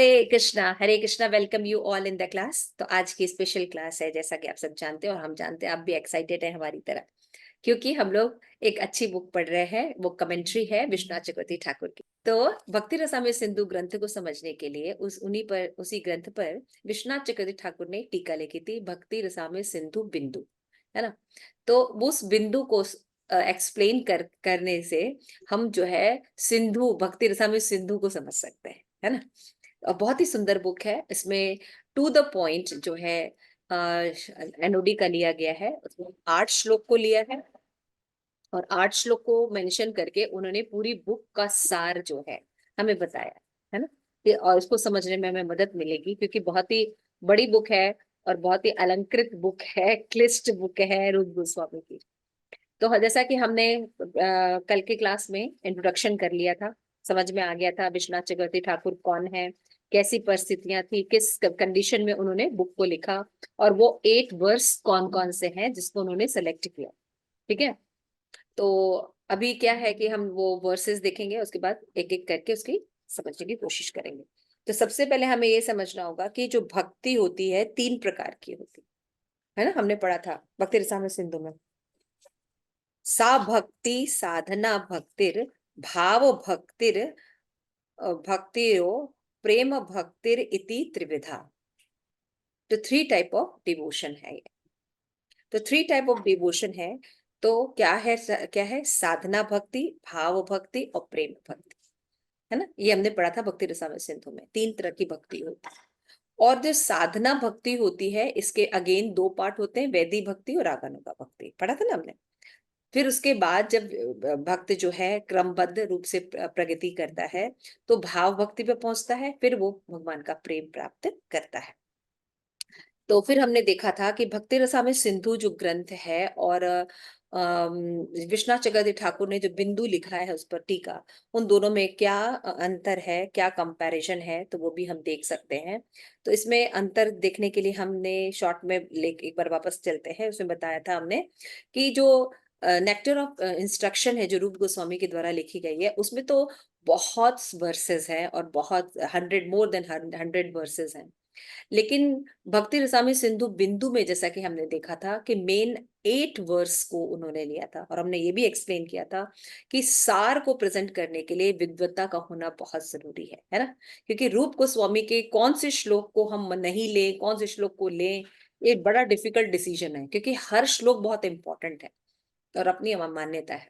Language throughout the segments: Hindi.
Hare Krishna. Welcome you all in the class. तो आज की स्पेशल क्लास है, जैसा कि आप सब जानते हैं और हम जानते हैं, आप भी एक्साइटेड हैं हमारी तरह, क्योंकि हम लोग एक अच्छी बुक पढ़ रहे हैं। वो कमेंट्री है विश्वनाथ चक्रवर्ती ठाकुर की। तो भक्ति रसामृत सिंधु ग्रंथ को समझने के लिए उसी ग्रंथ पर विश्वनाथ चक्रवर्ती ठाकुर ने टीका लिखी थी, भक्ति रसामृत सिंधु बिंदु, है ना। तो उस बिंदु को एक्सप्लेन करने से हम जो है सिंधु, भक्ति रसामृत सिंधु को समझ सकते हैं, है ना। और बहुत ही सुंदर बुक है। इसमें टू द पॉइंट जो है एनओडी का लिया गया है। उसमें 8 श्लोक को लिया है और 8 श्लोक को मेंशन करके उन्होंने पूरी बुक का सार जो है हमें बताया, है ना। और इसको समझने में हमें मदद मिलेगी, क्योंकि बहुत ही बड़ी बुक है और बहुत ही अलंकृत बुक है, क्लिष्ट बुक है रूप गोस्वामी की। तो जैसा कि हमने कल के क्लास में इंट्रोडक्शन कर लिया था, समझ में आ गया था विश्वनाथ चक्रवर्ती ठाकुर कौन है, कैसी परिस्थितियां थी, किस कंडीशन में उन्होंने बुक को लिखा, और वो 8 वर्स कौन कौन से हैं जिसको उन्होंने सेलेक्ट किया। ठीक है। तो अभी क्या है कि हम वो वर्सेस देखेंगे, उसके बाद एक एक करके उसकी समझने की कोशिश करेंगे। तो सबसे पहले हमें ये समझना होगा कि जो भक्ति होती है 3 प्रकार की होती है ना। हमने पढ़ा था भक्ति रसामृत सिंधु में, सा भक्ति साधना भक्तिर, भाव भक्तिर भक्तिरो, प्रेम भक्तिर इति त्रिविधा। तो 3 टाइप ऑफ डिवोशन है ये। तो 3 टाइप ऑफ डिवोशन है। तो क्या है साधना भक्ति, भाव भक्ति और प्रेम भक्ति, है ना। ये हमने पढ़ा था भक्ति रसामृत सिंधु में। 3 तरह की भक्ति होती है। और जो साधना भक्ति होती है, इसके अगेन 2 पार्ट होते हैं, वैदी भक्ति और रागानुगा भक्ति, पढ़ा था ना हमने। फिर उसके बाद जब भक्त जो है क्रमबद्ध रूप से प्रगति करता है, तो भाव भक्ति पे पहुंचता है, फिर वो भगवान का प्रेम प्राप्त करता है। तो फिर हमने देखा था कि भक्ति रसामृत सिंधु जो ग्रंथ है, और विश्वनाथ चक्रवर्ती ठाकुर ने जो बिंदु लिखा है उस पर टीका, उन दोनों में क्या अंतर है, क्या कंपैरिजन है, तो वो भी हम देख सकते हैं। तो इसमें अंतर देखने के लिए हमने शॉर्ट में एक बार वापस चलते हैं। उसमें बताया था हमने कि जो नेक्टर ऑफ इंस्ट्रक्शन है जो रूप गोस्वामी के द्वारा लिखी गई है, उसमें तो बहुत वर्सेस हैं और बहुत 100 वर्सेस हैं। लेकिन भक्ति रसामृत सिंधु बिंदु में जैसा कि हमने देखा था कि मेन 8 वर्स को उन्होंने लिया था, और हमने ये भी एक्सप्लेन किया था कि सार को प्रेजेंट करने के लिए विद्वता का होना बहुत जरूरी है ना। क्योंकि रूप गोस्वामी के कौन से श्लोक को हम नहीं लें, कौन से श्लोक को लें, ये बड़ा डिफिकल्ट डिसीजन है, क्योंकि हर श्लोक बहुत इंपॉर्टेंट है और अपनी मान्यता है।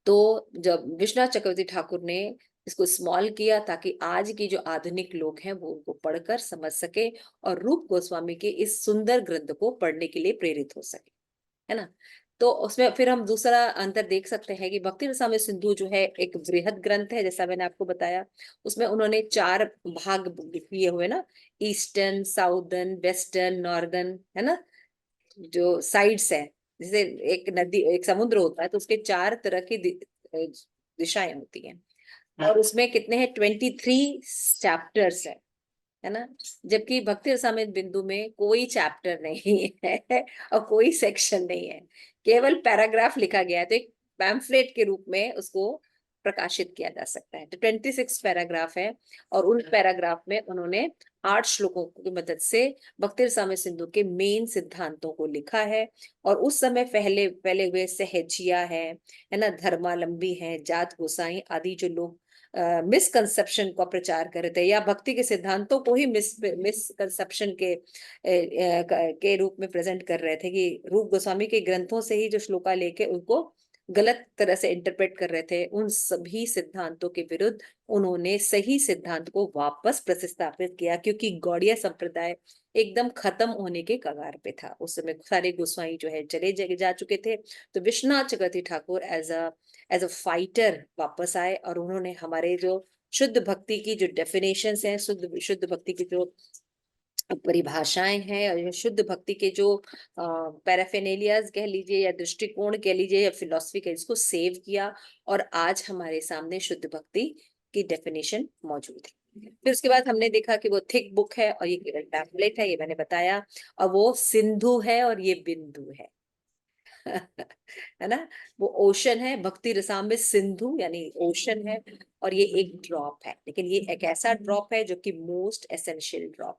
तो जब विश्वनाथ चक्रवर्ती ठाकुर ने इसको स्मॉल किया, ताकि आज की जो आधुनिक लोग हैं वो उनको पढ़कर समझ सके और रूप गोस्वामी के इस सुंदर ग्रंथ को पढ़ने के लिए प्रेरित हो सके, है ना। तो उसमें फिर हम दूसरा अंतर देख सकते हैं कि भक्ति रसामृत सिंधु जो है एक बृहद ग्रंथ है, जैसा मैंने आपको बताया। उसमें उन्होंने 4 भाग किए हुए ना, ईस्टर्न, साउदर्न, वेस्टर्न, नॉर्दर्न, है ना, जो साइड्स है। जैसे एक नदी, एक समुद्र होता है, तो उसके 4 तरह की दिशाएं होती हैं। और उसमें कितने हैं, 23 चैप्टर्स है ना। जबकि भक्ति रसामृत बिंदु में कोई चैप्टर नहीं है और कोई सेक्शन नहीं है, केवल पैराग्राफ लिखा गया है। तो एक पैम्फलेट के रूप में उसको प्रकाशित किया जा सकता है। तो 26 पैराग्राफ है, और उन पैराग्राफ में उन्होंने 8 श्लोकों की मदद से भक्ति रसामृत सिंधु के मेन सिद्धांतों को लिखा है। और उस समय पहले पहले हुए सहजिया है ना, धर्मालंबी है, जात गोसाई आदि जो लोग मिसकंसेप्शन का प्रचार कर रहे थे, या भक्ति के सिद्धांतों को ही मिसकंसेप्शन के रूप में प्रेजेंट कर रहे थे, कि रूप गोस्वामी के ग्रंथों से ही जो श्लोका लेके उनको गलत तरह से इंटरप्रेट कर रहे थे, उन सभी सिद्धांतों के विरुद्ध उन्होंने सही सिद्धांत को वापस प्रतिस्थापित किया। क्योंकि गौड़िया संप्रदाय एकदम खत्म होने के कगार पे था उस समय, सारे गोस्वाई जो है चले जा चुके थे। तो विश्वनाथ चक्रवर्ती ठाकुर एज अ फाइटर वापस आए, और उन्होंने हमारे जो शुद्ध भक्ति की जो डेफिनेशंस हैं, शुद्ध भक्ति की जो परिभाषाएं हैं, और शुद्ध भक्ति के जो पैराफेनेलियाज कह लीजिए, या दृष्टिकोण कह लीजिए, या फिलॉसफी कह, इसको सेव किया, और आज हमारे सामने शुद्ध भक्ति की डेफिनेशन मौजूद है। फिर उसके बाद हमने देखा कि वो थिक बुक है और ये टैबलेट है, ये मैंने बताया, और वो सिंधु है और ये बिंदु है। है ना, वो ओशन है, भक्ति रसामृत सिंधु यानी ओशन है, और ये एक ड्रॉप है, लेकिन ये एक ऐसा ड्रॉप है जो कि मोस्ट एसेंशियल ड्रॉप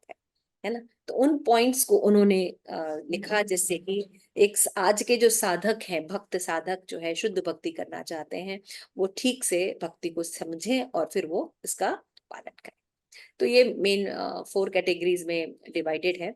है ना। तो उन पॉइंट्स को उन्होंने लिखा, जिससे कि एक आज के जो साधक हैं, भक्त साधक जो है शुद्ध भक्ति करना चाहते हैं, वो ठीक से भक्ति को समझें और फिर वो इसका पालन करें। तो ये मेन 4 कैटेगरीज में डिवाइडेड है।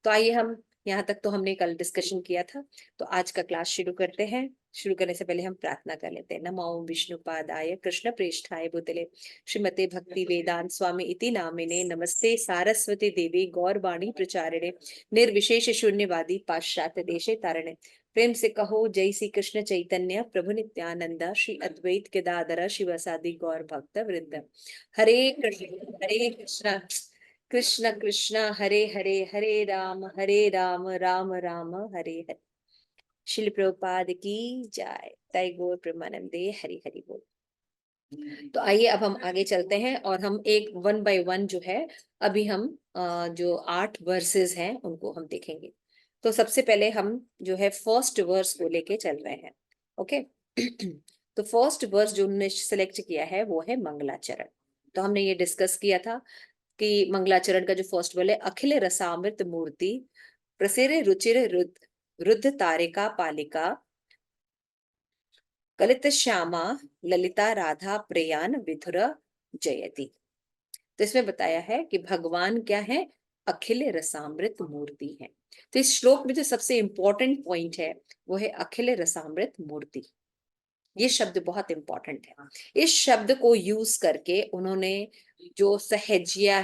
तो आइए हम, यहाँ तक तो हमने कल डिस्कशन किया था, तो आज का क्लास शुरू करते हैं। शुरू करने से पहले हम प्रार्थना कर लेते हैं। नमो विष्णुपादाय कृष्ण प्रेष्ठाय भूतले श्रीमते भक्ति वेदांत स्वामी इति नामिने नमस्ते सारस्वती देवी गौरवाणी प्रचारिणे निर्विशेष शून्यवादी पाश्चात्य देशे तारिणे। प्रेम से कहो जय श्री कृष्ण चैतन्य प्रभु नित्यानंद श्री अद्वैत केदार शिवसादि गौर भक्त वृंद। हरे कृष्ण कृष्ण कृष्ण हरे हरे, हरे राम राम राम हरे हरे। शिल प्रभुपाद की जय। जय गौर प्रेमानंदे, हरि हरि बोल। तो आइए अब हम आगे चलते हैं और हम एक 1 बाय 1 जो है, अभी हम जो 8 वर्सेस हैं उनको हम देखेंगे। तो सबसे पहले हम जो है फर्स्ट वर्स को लेके चल रहे हैं। ओके। तो फर्स्ट वर्स जो हमने सिलेक्ट किया है वो है मंगलाचरण। तो हमने ये डिस्कस किया था कि मंगलाचरण का जो फर्स्ट वर्ड है, अखिल रसामृत मूर्ति प्रसेरे रुचिर रुद्ध तारिका पालिका कलित श्यामा ललिता राधा प्रेयान विधुर जयति। तो इसमें बताया है कि भगवान क्या है, अखिल रसामृत मूर्ति है। तो इस श्लोक में जो सबसे इंपॉर्टेंट पॉइंट है वो है अखिल रसामृत मूर्ति। ये शब्द बहुत इंपॉर्टेंट है। इस शब्द को यूज करके उन्होंने जो सहजिया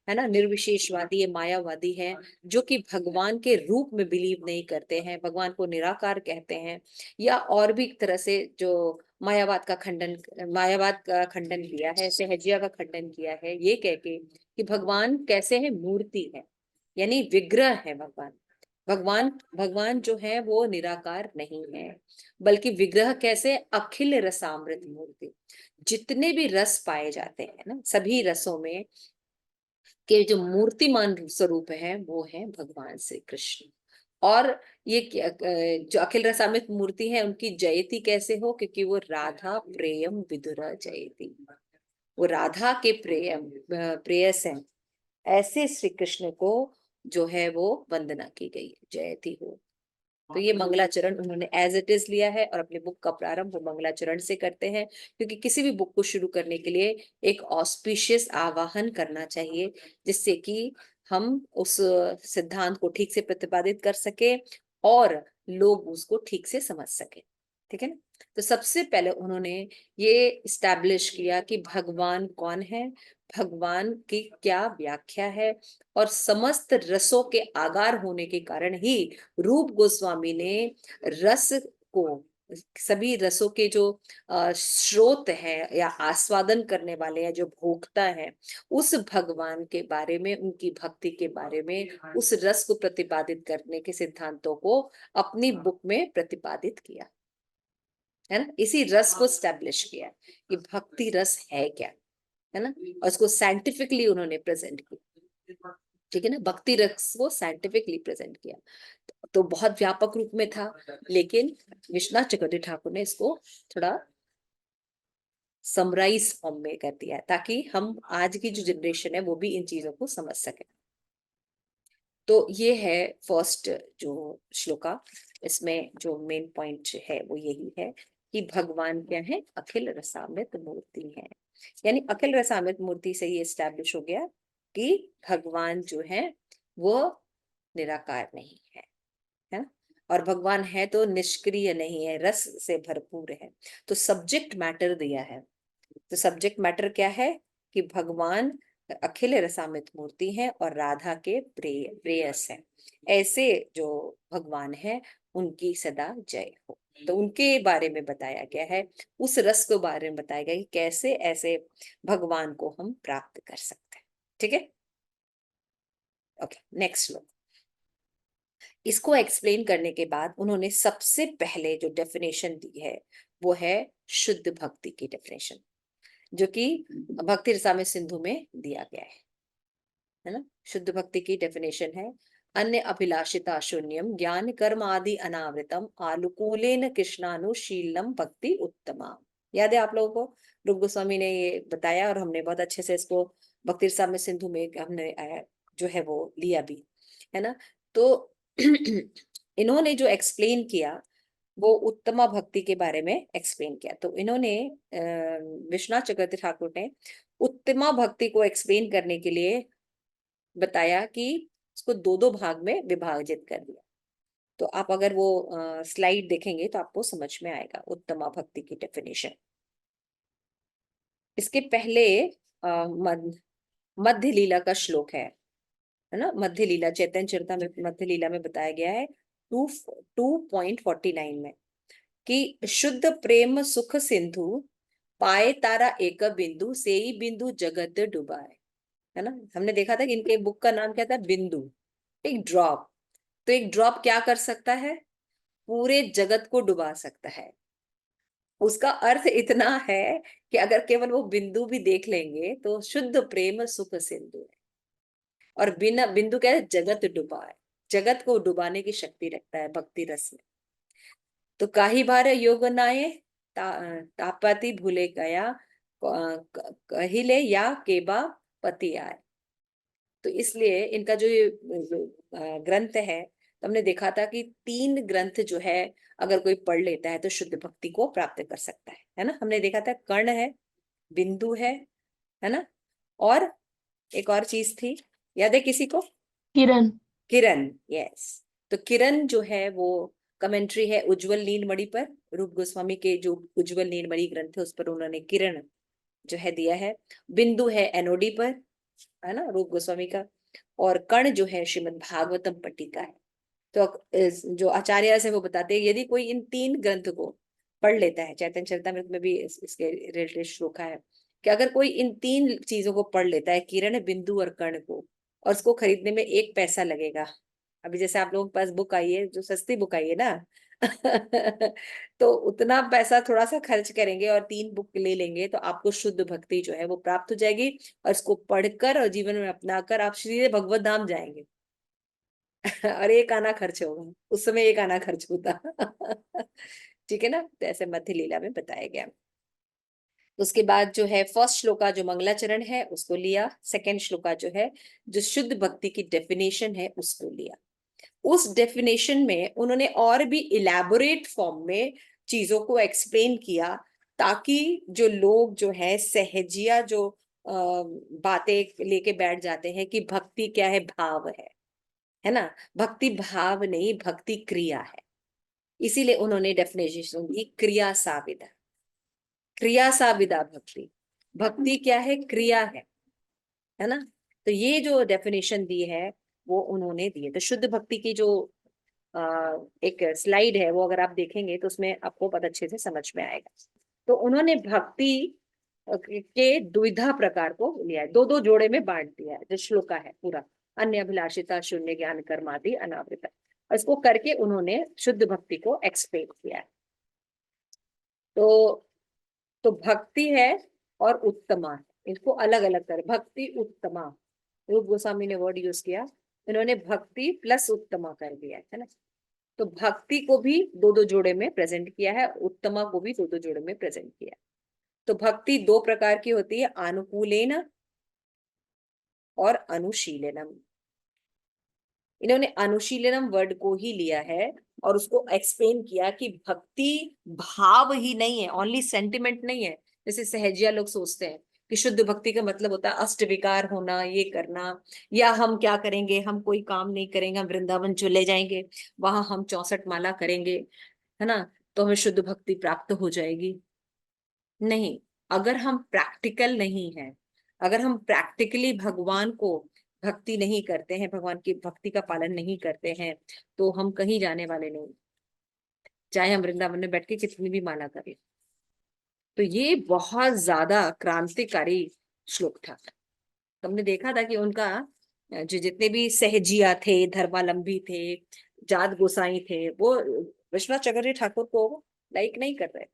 है ना, निर्विशेषवादी है, मायावादी है, जो कि भगवान के रूप में बिलीव नहीं करते हैं, भगवान को निराकार कहते हैं, या और भी तरह से जो मायावाद का खंडन किया है, सहजिया का खंडन किया है, ये कह के कि भगवान कैसे है, मूर्ति है, यानी विग्रह है भगवान। भगवान भगवान जो है वो निराकार नहीं है, बल्कि विग्रह कैसे, अखिल रसामृत मूर्ति। जितने भी रस पाए जाते हैं ना, सभी रसों में के जो मूर्तिमान स्वरूप है वो है भगवान श्री कृष्ण। और ये जो अखिल रसामृत मूर्ति है उनकी जयति कैसे हो, क्योंकि वो राधा प्रेयम विदुर जयति, वो राधा के प्रेयस हैं। ऐसे श्री कृष्ण को जो है वो वंदना की गई है, जयति हो। तो ये मंगलाचरण उन्होंने एज इट इज लिया है और अपने बुक का प्रारंभ वो मंगलाचरण से करते हैं, क्योंकि किसी भी बुक को शुरू करने के लिए एक ऑस्पिशियस आवाहन करना चाहिए, जिससे कि हम उस सिद्धांत को ठीक से प्रतिपादित कर सके और लोग उसको ठीक से समझ सके। ठीक है ना। तो सबसे पहले उन्होंने ये इस्टेब्लिश किया कि भगवान कौन है, भगवान की क्या व्याख्या है, और समस्त रसों के आगार होने के कारण ही रूप गोस्वामी ने रस को, सभी रसों के जो स्रोत हैं या आस्वादन करने वाले हैं, जो भोक्ता हैं, उस भगवान के बारे में, उनकी भक्ति के बारे में, उस रस को प्रतिपादित करने के सिद्धांतों को अपनी बुक में प्रतिपादित किया है ना। इसी रस को स्टैब्लिश किया कि भक्ति रस है क्या, है ना, और उसको साइंटिफिकली उन्होंने प्रेजेंट किया। ठीक है ना, भक्ति रस को साइंटिफिकली प्रेजेंट किया। तो बहुत व्यापक रूप में था, लेकिन विश्वनाथ चक्रवर्ती ठाकुर ने इसको थोड़ा समराइज फॉर्म में कर दिया, ताकि हम आज की जो जनरेशन है वो भी इन चीजों को समझ सके। तो ये है फर्स्ट जो श्लोका। इसमें जो मेन पॉइंट है वो यही है कि भगवान क्या है, अखिल रसामृत मूर्ति है। यानी अखिल रसामृत मूर्ति से ये स्टैब्लिश हो गया कि भगवान जो है वो निराकार नहीं है, और भगवान है तो निष्क्रिय नहीं है, रस से भरपूर है। तो सब्जेक्ट मैटर दिया है। तो सब्जेक्ट मैटर क्या है कि भगवान अखिल रसामृत मूर्ति है और राधा के प्रेयस है। ऐसे जो भगवान है उनकी सदा जय हो। तो उनके बारे में बताया गया है, उस रस के बारे में बताया गया कि कैसे ऐसे भगवान को हम प्राप्त कर सकते हैं। ठीक है। ओके, नेक्स्ट लो। इसको एक्सप्लेन करने के बाद उन्होंने सबसे पहले जो डेफिनेशन दी है वो है शुद्ध भक्ति की डेफिनेशन, जो कि भक्ति रसामृत सिंधु में दिया गया है ना। शुद्ध भक्ति की डेफिनेशन है, अन्य अभिलाषिता शून्यम ज्ञान कर्म आदि अनावृतम आनुकूलेन कृष्णानुशीलम भक्ति उत्तमा। याद है आप लोगों को? रूप गोस्वामी ने ये बताया और हमने बहुत अच्छे से इसको भक्ति रसामृत सिंधु में हमने जो है वो लिया भी है ना। तो इन्होंने जो एक्सप्लेन किया वो उत्तमा भक्ति के बारे में एक्सप्लेन किया। तो इन्होंने विश्वनाथ चक्रवर्ती ठाकुर ने उत्तमा भक्ति को एक्सप्लेन करने के लिए बताया कि उसको दो दो भाग में विभाजित कर दिया। तो आप अगर वो स्लाइड देखेंगे तो आपको समझ में आएगा उत्तमा भक्ति की डेफिनेशन। इसके पहले मध्य लीला का श्लोक है ना। मध्य लीला चैतन्य चरिता में मध्य लीला में बताया गया है 2.49 में कि शुद्ध प्रेम सुख सिंधु पाए तारा एक बिंदु से ही बिंदु जगत डुबाए, है ना। हमने देखा था कि इनके बुक का नाम क्या था, बिंदु, एक ड्रॉप। तो एक ड्रॉप क्या कर सकता है, पूरे जगत को डुबा सकता है। उसका अर्थ इतना है कि अगर केवल वो बिंदु भी देख लेंगे तो शुद्ध प्रेम सुख सिंधु है। और बिना बिंदु क्या है, जगत डुबा है, जगत को डुबाने की शक्ति रखता है भक्ति रस में। तो काही बार योग नाये तापति भूले गया कहिले या केबा पति आए। तो इसलिए इनका जो ये ग्रंथ है, तो हमने देखा था कि 3 ग्रंथ जो है अगर कोई पढ़ लेता है तो शुद्ध भक्ति को प्राप्त कर सकता है ना। हमने देखा था कर्ण है, बिंदु है ना, और एक और चीज थी, याद है किसी को? किरण। किरण, यस। तो किरण जो है वो कमेंट्री है उज्जवल नीलमणि पर। रूप गोस्वामी के जो उज्जवल नीलमणि ग्रंथ है उस पर उन्होंने किरण जो है दिया है। बिंदु है एनओडी पर, है ना, रूप गोस्वामी का। और कर्ण जो है श्रीमद् भागवतम पट्टिका है। तो जो आचार्य है वो बताते हैं यदि कोई इन 3 ग्रंथ को पढ़ लेता है, चैतन्य चरितामृत में भी इसके रिलेटेड श्लोक है कि अगर कोई इन 3 चीजों को पढ़ लेता है, किरण बिंदु और कर्ण को, और उसको खरीदने में 1 पैसा लगेगा। अभी जैसे आप लोगों के पास बुक आई है, जो सस्ती बुक आई है ना तो उतना पैसा थोड़ा सा खर्च करेंगे और 3 बुक ले लेंगे तो आपको शुद्ध भक्ति जो है वो प्राप्त हो जाएगी। और इसको पढ़कर और जीवन में अपनाकर आप सीधे भगवत धाम जाएंगे। और 1 आना खर्च होगा, उस समय 1 आना खर्च होता ठीक है ना। तो ऐसे मध्य लीला में बताया गया। उसके बाद जो है फर्स्ट श्लोका जो मंगलाचरण है उसको लिया, सेकंड श्लोका जो है जो शुद्ध भक्ति की डेफिनेशन है उसको लिया। उस डेफिनेशन में उन्होंने और भी इलेबोरेट फॉर्म में चीजों को एक्सप्लेन किया, ताकि जो लोग जो है सहजिया जो बातें लेके बैठ जाते हैं कि भक्ति क्या है, भाव है ना। भक्ति भाव नहीं, भक्ति क्रिया है। इसीलिए उन्होंने डेफिनेशन दी क्रिया साविदा। क्रिया साविदा भक्ति, भक्ति क्या है, क्रिया है ना। तो ये जो डेफिनेशन दी है वो उन्होंने दी है। तो शुद्ध भक्ति की जो एक स्लाइड है वो अगर आप देखेंगे तो उसमें आपको बहुत अच्छे से समझ में आएगा। तो उन्होंने भक्ति के द्विधा प्रकार को लिया है, 2-2 जोड़े में बांट दिया है जो श्लोका है पूरा। अन्य अभिलाषिता शून्य ज्ञान कर्मादि अनावृता, और इसको करके उन्होंने शुद्ध भक्ति को एक्सप्लेन किया है। तो भक्ति है और उत्तमा है, इसको अलग अलग कर, भक्ति उत्तमा, रूप गोस्वामी ने वर्ड यूज किया, इन्होंने भक्ति प्लस उत्तमा कर दिया है ना। तो भक्ति को भी 2-2 जोड़े में प्रेजेंट किया है, उत्तमा को भी 2-2 जोड़े में प्रेजेंट किया। तो भक्ति 2 प्रकार की होती है, अनुकूलेन और अनुशीलनम। इन्होंने अनुशीलनम वर्ड को ही लिया है और उसको एक्सप्लेन किया कि भक्ति भाव ही नहीं है, ओनली सेंटिमेंट नहीं है। जैसे सहजिया लोग सोचते हैं कि शुद्ध भक्ति का मतलब होता है अष्ट विकार होना, ये करना, या हम क्या करेंगे, हम कोई काम नहीं करेंगे, हम वृंदावन चले जाएंगे, वहां हम 64 माला करेंगे, है ना, तो हमें शुद्ध भक्ति प्राप्त हो जाएगी। नहीं, अगर हम प्रैक्टिकल नहीं है, अगर हम प्रैक्टिकली भगवान को भक्ति नहीं करते हैं, भगवान की भक्ति का पालन नहीं करते हैं, तो हम कहीं जाने वाले नहीं, चाहे हम वृंदावन में बैठ के कितनी भी माला करें। तो ये बहुत ज्यादा क्रांतिकारी श्लोक था। तो हमने देखा था कि उनका जो जितने भी सहजिया थे, धर्मालंबी थे, जात गोसाई थे, वो विश्वनाथ चक्रवर्ती ठाकुर को लाइक नहीं कर रहे।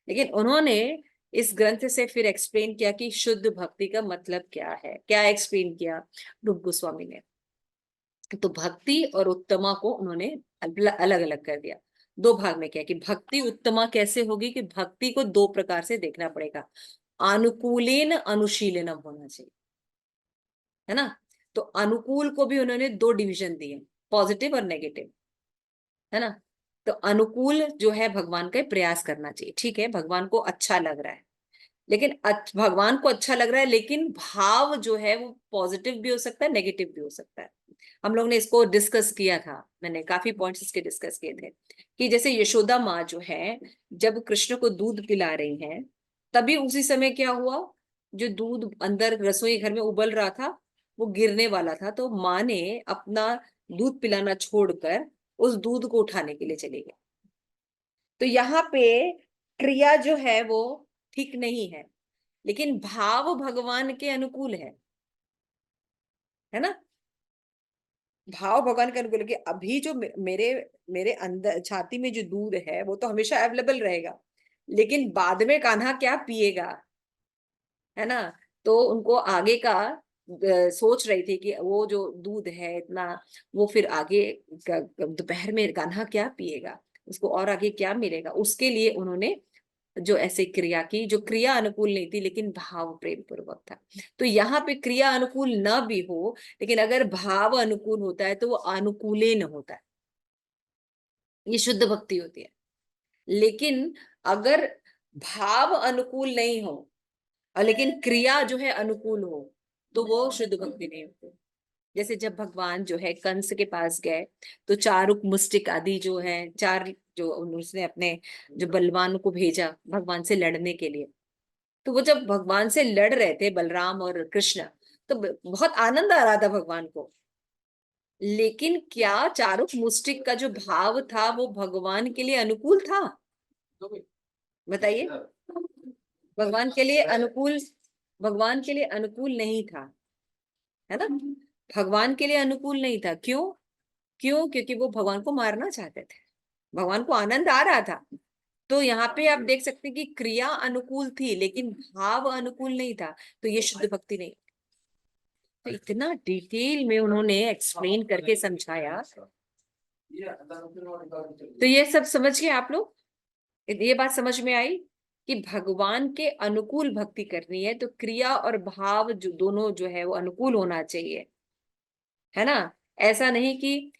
लेकिन उन्होंने इस ग्रंथ से फिर एक्सप्लेन किया कि शुद्ध भक्ति का मतलब क्या है। क्या एक्सप्लेन किया रूप गोस्वामी ने? तो भक्ति और उत्तमा को उन्होंने अलग अलग कर दिया, दो भाग में किया कि भक्ति उत्तमा कैसे होगी, कि भक्ति को दो प्रकार से देखना पड़ेगा, अनुकूलेन अनुशीलनम होना चाहिए, है ना। तो अनुकूल को भी उन्होंने दो डिवीजन दिए, पॉजिटिव और नेगेटिव, है ना। तो अनुकूल जो है भगवान का प्रयास करना चाहिए, ठीक है, भगवान को अच्छा लग रहा है, लेकिन भगवान को अच्छा लग रहा है, लेकिन भाव जो है वो पॉजिटिव भी हो सकता है, नेगेटिव भी हो सकता है। हम लोग ने इसको डिस्कस किया था, मैंने काफी पॉइंट्स इसके डिस्कस किए थे, कि जैसे यशोदा माँ जो है जब कृष्ण को दूध पिला रही हैं, तभी उसी समय क्या हुआ, जो दूध अंदर रसोई घर में उबल रहा था वो गिरने वाला था, तो माँ ने अपना दूध पिलाना छोड़कर उस दूध को उठाने के लिए चली गई। तो यहाँ पे क्रिया जो है वो ठीक नहीं है, लेकिन भाव भगवान के अनुकूल है ना। भाव भगवान के अनुकूल है कि अभी जो मेरे मेरे अंदर छाती में जो दूध है वो तो हमेशा अवेलेबल रहेगा, लेकिन बाद में कान्हा क्या पिएगा, है ना। तो उनको आगे का सोच रही थी कि वो जो दूध है इतना, वो फिर आगे दोपहर में कान्हा क्या पिएगा, उसको और आगे क्या मिलेगा, उसके लिए उन्होंने जो ऐसे क्रिया की, जो क्रिया अनुकूल नहीं थी लेकिन भाव प्रेम पूर्वक था। तो यहाँ पे क्रिया अनुकूल न भी हो, लेकिन अगर भाव अनुकूल होता है तो वो अनुकूलेन होता है, ये शुद्ध भक्ति होती है। लेकिन अगर भाव अनुकूल नहीं हो और लेकिन क्रिया जो है अनुकूल हो, तो वो शुद्ध भक्ति नहीं होती। जैसे जब भगवान जो है कंस के पास गए, तो चारुक मुस्टिक आदि जो है चार, जो उसने अपने जो बलवान को भेजा भगवान से लड़ने के लिए, तो वो जब भगवान से लड़ रहे थे बलराम और कृष्ण, तो बहुत आनंद आ रहा था भगवान को, लेकिन क्या चारुक मुस्टिक का जो भाव था वो भगवान के लिए अनुकूल था, बताइए। भगवान के लिए अनुकूल, भगवान के लिए अनुकूल नहीं था, है ना। भगवान के लिए अनुकूल नहीं था, क्यों, क्योंकि वो भगवान को मारना चाहते थे, भगवान को आनंद आ रहा था। तो यहाँ पे आप देख सकते हैं कि क्रिया अनुकूल थी लेकिन भाव अनुकूल नहीं था, तो ये शुद्ध भक्ति नहीं। तो इतना डिटेल में उन्होंने एक्सप्लेन करके समझाया, तो ये सब समझ गए आप लोग, ये बात समझ में आई कि भगवान के अनुकूल भक्ति करनी है तो क्रिया और भाव जो दोनों जो है वो अनुकूल होना चाहिए, है ना। ऐसा नहीं कि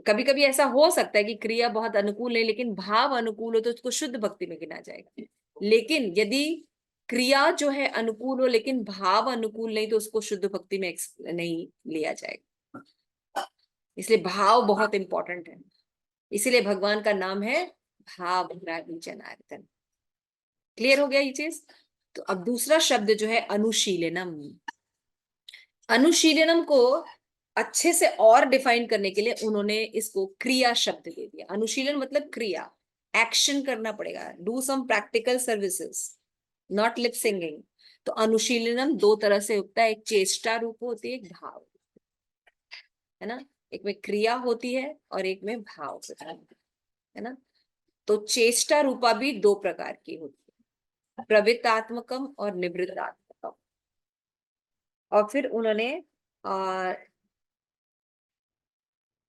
कभी कभी ऐसा हो सकता है कि क्रिया बहुत अनुकूल है लेकिन भाव अनुकूल हो तो उसको शुद्ध भक्ति में गिना जाएगा, लेकिन यदि क्रिया जो है अनुकूल हो लेकिन भाव अनुकूल नहीं तो उसको शुद्ध भक्ति में नहीं लिया जाएगा। इसलिए भाव बहुत इंपॉर्टेंट है, इसीलिए भगवान का नाम है भाव जनार्दन। क्लियर हो गया ये चीज। तो अब दूसरा शब्द जो है अनुशीलनम, अनुशीलनम को अच्छे से और डिफाइन करने के लिए उन्होंने इसको क्रिया शब्द दे दिया। अनुशीलन मतलब क्रिया, एक्शन करना पड़ेगा, do some practical services, not lip singing. तो अनुशीलनम दो तरह से होता है, एक चेष्टा रूप होती है, एक भाव, है ना। एक में क्रिया होती है और एक में भाव होता है ना। तो चेष्टा रूपा भी दो प्रकार की होती है, प्रवृत्तात्मकम और निवृत्तात्मकम। और फिर उन्होंने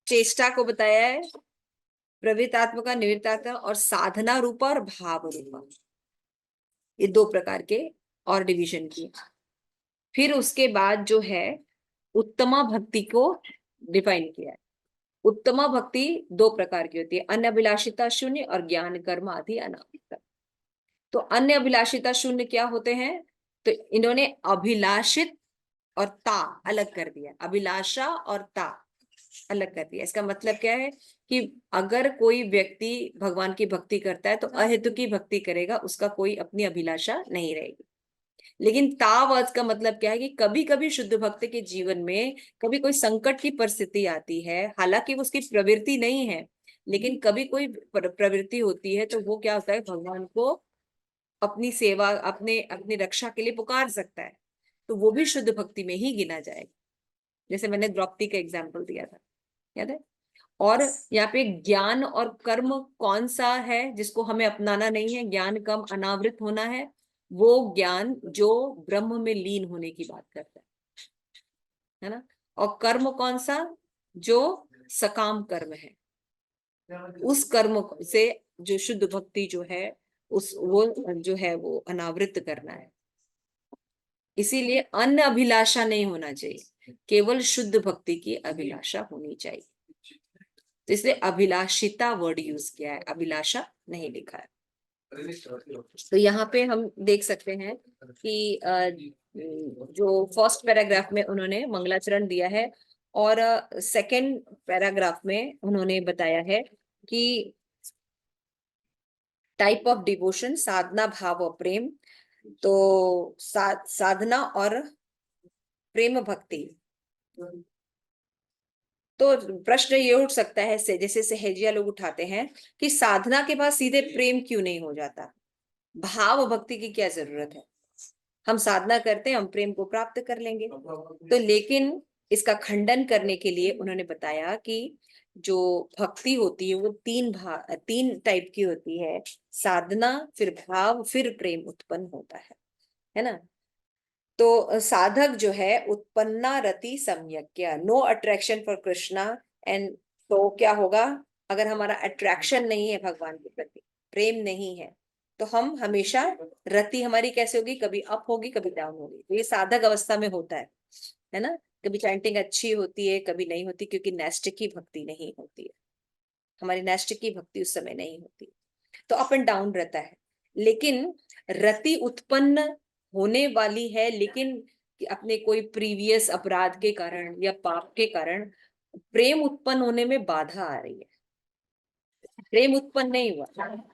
चेष्टा को बताया है प्रवृत्तात्मका, निवृत्तात्मक और साधना रूपा और भाव रूपा, ये दो प्रकार के और डिवीजन की। फिर उसके बाद जो है उत्तमा भक्ति को डिफाइन किया है। उत्तमा भक्ति दो प्रकार की होती है, अन्य अभिलाषिता शून्य और ज्ञान कर्म आदि अनामिका। तो अन्य अभिलाषिता शून्य क्या होते हैं, तो इन्होंने अभिलाषित और ता अलग कर दिया, अभिलाषा और ता अलग कर दिया। इसका मतलब क्या है कि अगर कोई व्यक्ति भगवान की भक्ति करता है तो अहेतु की भक्ति करेगा, उसका कोई अपनी अभिलाषा नहीं रहेगी। लेकिन तावत का मतलब क्या है कि कभी कभी शुद्ध भक्त के जीवन में कभी कोई संकट की परिस्थिति आती है, हालांकि उसकी प्रवृत्ति नहीं है, लेकिन कभी कोई प्रवृत्ति होती है, तो वो क्या होता है, भगवान को अपनी सेवा, अपने अपनी रक्षा के लिए पुकार सकता है, तो वो भी शुद्ध भक्ति में ही गिना जाएगा। जैसे मैंने द्रौपदी का एग्जाम्पल दिया था, याद है। और यहाँ पे ज्ञान और कर्म कौन सा है जिसको हमें अपनाना नहीं है, ज्ञान कम अनावृत होना है, वो ज्ञान जो ब्रह्म में लीन होने की बात करता है ना। और कर्म कौन सा, जो सकाम कर्म है, उस कर्म से जो शुद्ध भक्ति जो है उस वो जो है वो अनावृत करना है। इसीलिए अन्य अभिलाषा नहीं होना चाहिए, केवल शुद्ध भक्ति की अभिलाषा होनी चाहिए। तो इसलिए अभिलाषिता वर्ड यूज किया है, अभिलाषा नहीं लिखा है। तो यहाँ पे हम देख सकते हैं कि जो फर्स्ट पैराग्राफ में उन्होंने मंगलाचरण दिया है और सेकंड पैराग्राफ में उन्होंने बताया है कि टाइप ऑफ डिवोशन, साधना, भाव और प्रेम। तो साधना और प्रेम भक्ति। तो प्रश्न ये उठ सकता है से जैसे सहेजिया लोग उठाते हैं कि साधना के बाद सीधे प्रेम क्यों नहीं हो जाता, भाव भक्ति की क्या जरूरत है, हम साधना करते हैं हम प्रेम को प्राप्त कर लेंगे। तो लेकिन इसका खंडन करने के लिए उन्होंने बताया कि जो भक्ति होती है वो तीन टाइप की होती है, साधना, फिर भाव, फिर प्रेम उत्पन्न होता है ना। तो साधक जो है उत्पन्ना रति सम्यक्या, no attraction for Krishna and, तो क्या होगा अगर हमारा अट्रैक्शन नहीं है भगवान के प्रति, प्रेम नहीं है, तो हम हमेशा रति हमारी कैसे होगी, कभी अप होगी कभी डाउन होगी। तो ये साधक अवस्था में होता है ना। कभी चैंटिंग अच्छी होती है कभी नहीं होती, क्योंकि नैष्टिक की भक्ति नहीं होती है, हमारी नैष्टिक की भक्ति उस समय नहीं होती, तो अप एंड डाउन रहता है। लेकिन रति उत्पन्न होने वाली है, लेकिन अपने कोई प्रीवियस अपराध के कारण या पाप के कारण प्रेम उत्पन्न होने में बाधा आ रही है, प्रेम उत्पन्न नहीं हुआ,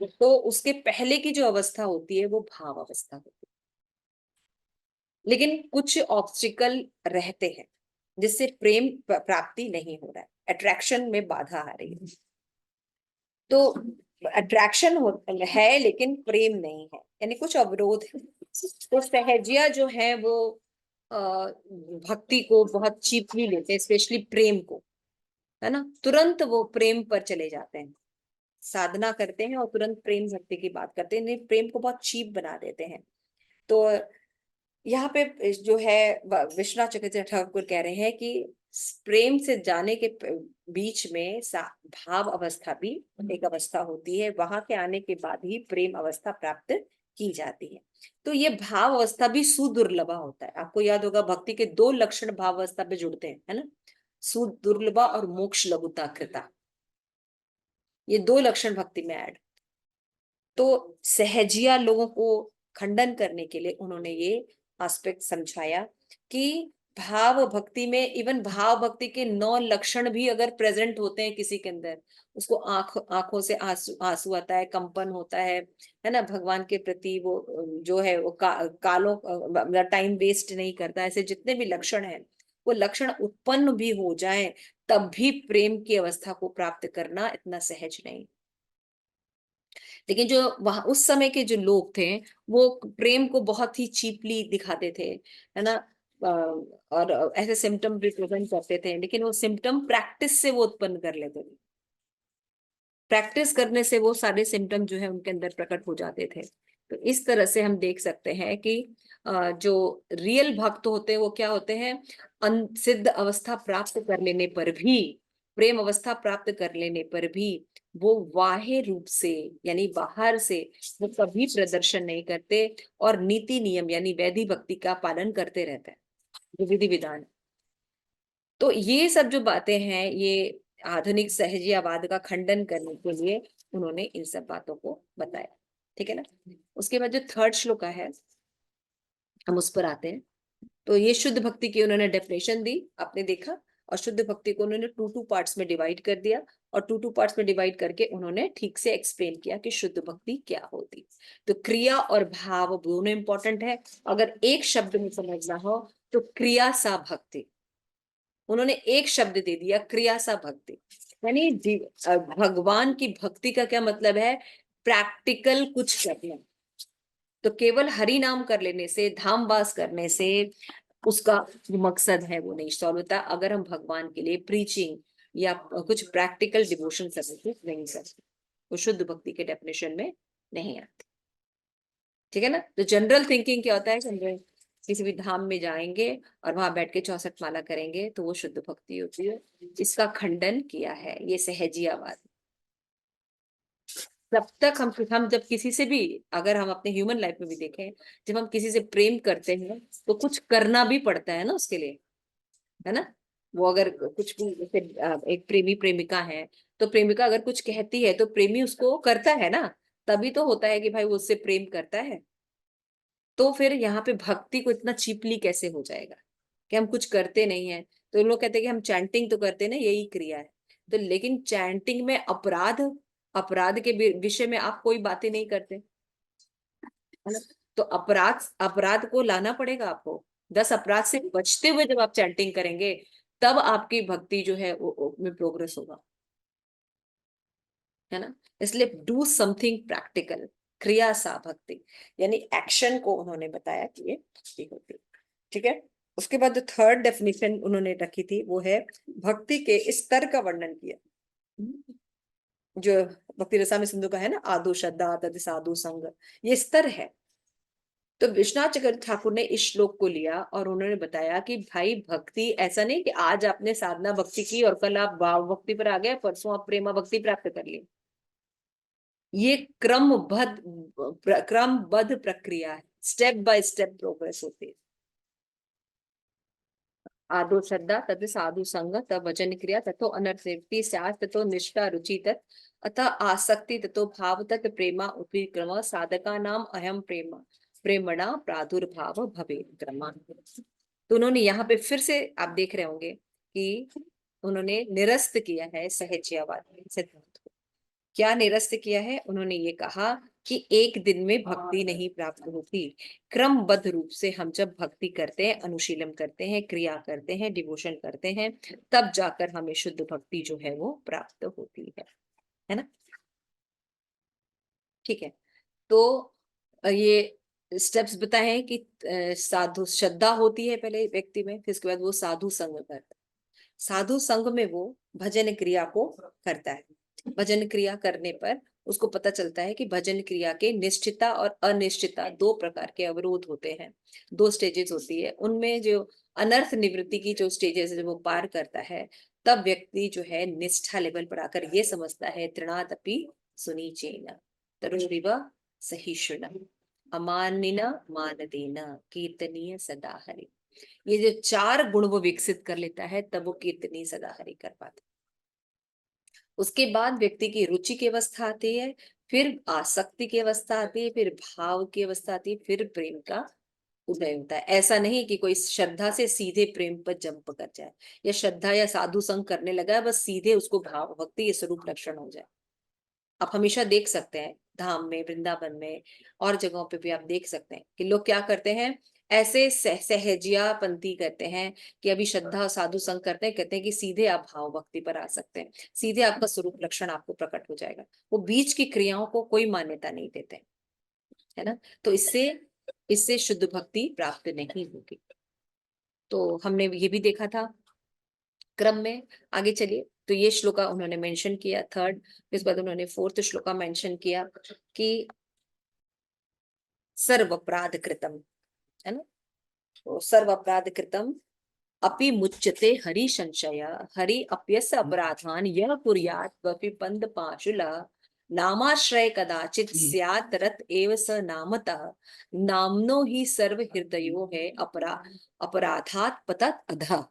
तो उसके पहले की जो अवस्था होती है वो भाव अवस्था होती है। लेकिन कुछ ऑब्स्टिकल रहते हैं जिससे प्रेम प्राप्ति नहीं हो रहा है, अट्रैक्शन में बाधा आ रही है। तो अट्रैक्शन है लेकिन प्रेम नहीं है, यानी कुछ अवरोध है। तो सहजिया जो है वो भक्ति को बहुत चीपली लेते हैं, स्पेशली प्रेम को, है ना। तुरंत वो प्रेम पर चले जाते हैं, साधना करते हैं और तुरंत प्रेम भक्ति की बात करते हैं, नहीं प्रेम को बहुत चीप बना देते हैं। तो यहाँ पे जो है विश्वनाथ चक्रवर्ती ठाकुर कह रहे हैं कि प्रेम से जाने के बीच में भाव अवस्था भी एक अवस्था होती है, वहां के आने के बाद ही प्रेम अवस्था प्राप्त की जाती है। तो ये भाव अवस्था भी सुदुर्लभा होता है। आपको याद होगा भक्ति के दो लक्षण भाव अवस्था पे जुड़ते हैं, है ना, सुदुर्लभा और मोक्ष लघुता कृता, ये दो लक्षण भक्ति में ऐड। तो सहजिया लोगों को खंडन करने के लिए उन्होंने ये एस्पेक्ट समझाया कि भाव भक्ति में इवन भाव भक्ति के 9 लक्षण भी अगर प्रेजेंट होते हैं किसी के अंदर, उसको आंखों से आंसू आंसू आता है, कंपन होता है ना, भगवान के प्रति वो जो है वो कालों टाइम वेस्ट नहीं करता, ऐसे जितने भी लक्षण हैं वो लक्षण उत्पन्न भी हो जाए तब भी प्रेम की अवस्था को प्राप्त करना इतना सहज नहीं। लेकिन जो वहां उस समय के जो लोग थे वो प्रेम को बहुत ही चीपली दिखाते थे, है ना। और ऐसे सिम्टम रिप्रेजेंट करते थे, लेकिन वो सिम्टम प्रैक्टिस से वो उत्पन्न कर लेते थे, प्रैक्टिस करने से वो सारे सिम्टम जो है उनके अंदर प्रकट हो जाते थे। तो इस तरह से हम देख सकते हैं कि जो रियल भक्त होते हैं वो क्या होते हैं, सिद्ध अवस्था प्राप्त कर लेने पर भी, प्रेम अवस्था प्राप्त कर लेने पर भी वो बाह्य रूप से यानी बाहर से वो कभी प्रदर्शन नहीं करते और नीति नियम यानी वैधि भक्ति का पालन करते रहते हैं, जो विधि विधान। तो ये सब जो बातें हैं ये आधुनिक सहजियावाद का खंडन करने के लिए उन्होंने इन सब बातों को बताया, ठीक है ना। उसके बाद जो थर्ड श्लोक है हम उस पर आते हैं। तो ये शुद्ध भक्ति की उन्होंने डेफिनेशन दी, आपने देखा, और शुद्ध भक्ति को उन्होंने टू पार्ट्स में डिवाइड कर दिया, और टू पार्ट्स में डिवाइड करके उन्होंने ठीक से एक्सप्लेन किया कि शुद्ध भक्ति क्या होती। तो क्रिया और भाव दोनों इंपॉर्टेंट है। अगर एक शब्द में समझना हो तो क्रिया सा भक्ति, उन्होंने एक शब्द दे दिया, क्रिया सा भक्ति, यानी भगवान की भक्ति का क्या मतलब है, प्रैक्टिकल कुछ करना। तो केवल हरि नाम कर लेने से, धाम वास करने से उसका जो मकसद है वो नहीं सॉल्व होता, अगर हम भगवान के लिए प्रीचिंग या कुछ प्रैक्टिकल डिवोशन सर्विसेज नहीं करते, वो शुद्ध भक्ति के डेफिनेशन में नहीं आते, ठीक है ना। तो जनरल थिंकिंग क्या होता है, किसी भी धाम में जाएंगे और वहां बैठ के 64 माला करेंगे तो वो शुद्ध भक्ति होती है। इसका खंडन किया है ये सहजियावाद। जब तक हम जब किसी से भी, अगर हम अपने ह्यूमन लाइफ में भी देखें, जब हम किसी से प्रेम करते हैं तो कुछ करना भी पड़ता है ना उसके लिए, है ना। वो अगर कुछ भी जैसे एक प्रेमी प्रेमिका है, तो प्रेमिका अगर कुछ कहती है तो प्रेमी उसको करता है ना, तभी तो होता है कि भाई वो उससे प्रेम करता है। तो फिर यहाँ पे भक्ति को इतना चीपली कैसे हो जाएगा कि हम कुछ करते नहीं है। तो लोग कहते हैं कि हम चैंटिंग तो करते ना, यही क्रिया है। तो लेकिन चैंटिंग में अपराध, अपराध के विषय में आप कोई बातें नहीं करते, है ना। तो अपराध, अपराध को लाना पड़ेगा आपको। 10 अपराध से बचते हुए जब आप चैंटिंग करेंगे, तब आपकी भक्ति जो है वो में प्रोग्रेस होगा, है ना। इसलिए डू समथिंग प्रैक्टिकल, क्रिया सा भक्ति, यानी एक्शन को उन्होंने बताया कि ये भक्ति होती है। ठीक है। उसके बाद जो थर्ड डेफिनेशन उन्होंने रखी थी वो है भक्ति के स्तर का वर्णन किया। जो भक्ति रसामृत सिंधु का है ना, आदो श्रद्धा तद साधु संग, ये स्तर है। तो विश्वनाथ चक्रवर्ती ठाकुर ने इस श्लोक को लिया और उन्होंने बताया कि भाई भक्ति ऐसा नहीं कि आज आपने साधना भक्ति की और कल आप भाव भक्ति पर आ गए, परसों आप प्रेमा भक्ति प्राप्त कर ली। ये क्रमबद्ध प्रक्रिया है, स्टेप बाय स्टेप प्रोग्रेस होती है। आदो श्रद्धा तद साधु संग तब वचन क्रिया तथो अनर्थेति स्यात् ततो निष्ठा रुचि तत् अतः आसक्ति ततो भाव तत् प्रेमा उपक्रम साधका नाम अहम प्रेम प्रेमणा प्रादुर्भाव भवे क्रमा। तो उन्होंने यहाँ पे फिर से आप देख रहे होंगे कि उन्होंने निरस्त किया है सहजयावाद सिद्धांत को। क्या निरस्त किया है? उन्होंने ये कहा कि एक दिन में भक्ति नहीं प्राप्त होती, क्रमबद्ध रूप से हम जब भक्ति करते हैं, अनुशीलन करते हैं, क्रिया करते हैं, डिवोशन करते हैं, तब जाकर हमें शुद्ध भक्ति जो है वो प्राप्त होती है ना। ठीक है। तो ये स्टेप्स बताए हैं कि साधु श्रद्धा होती है पहले व्यक्ति में, फिर उसके बाद वो साधु संग करता है। साधु संग में वो भजन क्रिया को करता है। भजन क्रिया करने पर उसको पता चलता है कि भजन क्रिया के निश्चितता और अनिश्चितता दो प्रकार के अवरोध होते हैं, दो स्टेजेस होती है। उनमें जो अनर्थ निवृत्ति की जो स्टेजेस है वो पार करता है, तब व्यक्ति जो है निष्ठा लेवल पर आकर ये समझता है तृणादपि सुनीचेन तरुरिव सहिष्णुना अमानिना मानदेना कीर्तनीय सदा हरि। ये जो चार गुण वो विकसित कर लेता है, तब वो कीर्तनीय सदा हरि कर पाता है। उसके बाद व्यक्ति की रुचि की अवस्था आती है, फिर आसक्ति की अवस्था आती है, फिर भाव की अवस्था आती है, फिर प्रेम का उदय होता है। ऐसा नहीं कि कोई श्रद्धा से सीधे प्रेम पर जंप कर जाए, या श्रद्धा या साधु संग करने लगा है बस सीधे उसको भाव भक्ति ये स्वरूप लक्षण हो जाए। आप हमेशा देख सकते हैं धाम में, वृंदावन में और जगहों पे भी आप देख सकते हैं कि लोग क्या करते हैं, ऐसे सहजिया पंथी करते हैं कि अभी श्रद्धा और साधु संग करते हैं, कहते हैं कि सीधे आप भाव भक्ति पर आ सकते हैं, सीधे आपका स्वरूप लक्षण आपको प्रकट हो जाएगा। वो बीच की क्रियाओं को कोई मान्यता नहीं देते, है ना। तो इससे इससे शुद्ध भक्ति प्राप्त नहीं होगी। तो हमने ये भी देखा था क्रम में। आगे चलिए, तो ये श्लोका उन्होंने मेंशन किया थर्ड, इस बाद उन्होंने फोर्थ श्लोका मेंशन किया कि सर्व अपराध कृतम, है ना। तो सर्व अपराध कृतम अपि मुच्यते हरि संशय हरि अप्यस्य अपराधान यह कुर्यात् वपि पंद पाशुला नामाश्रय कदाचित स्यात् रत एव स नामतः नामनो ही सर्व हृदयो है अपराधात् पतत् अधः।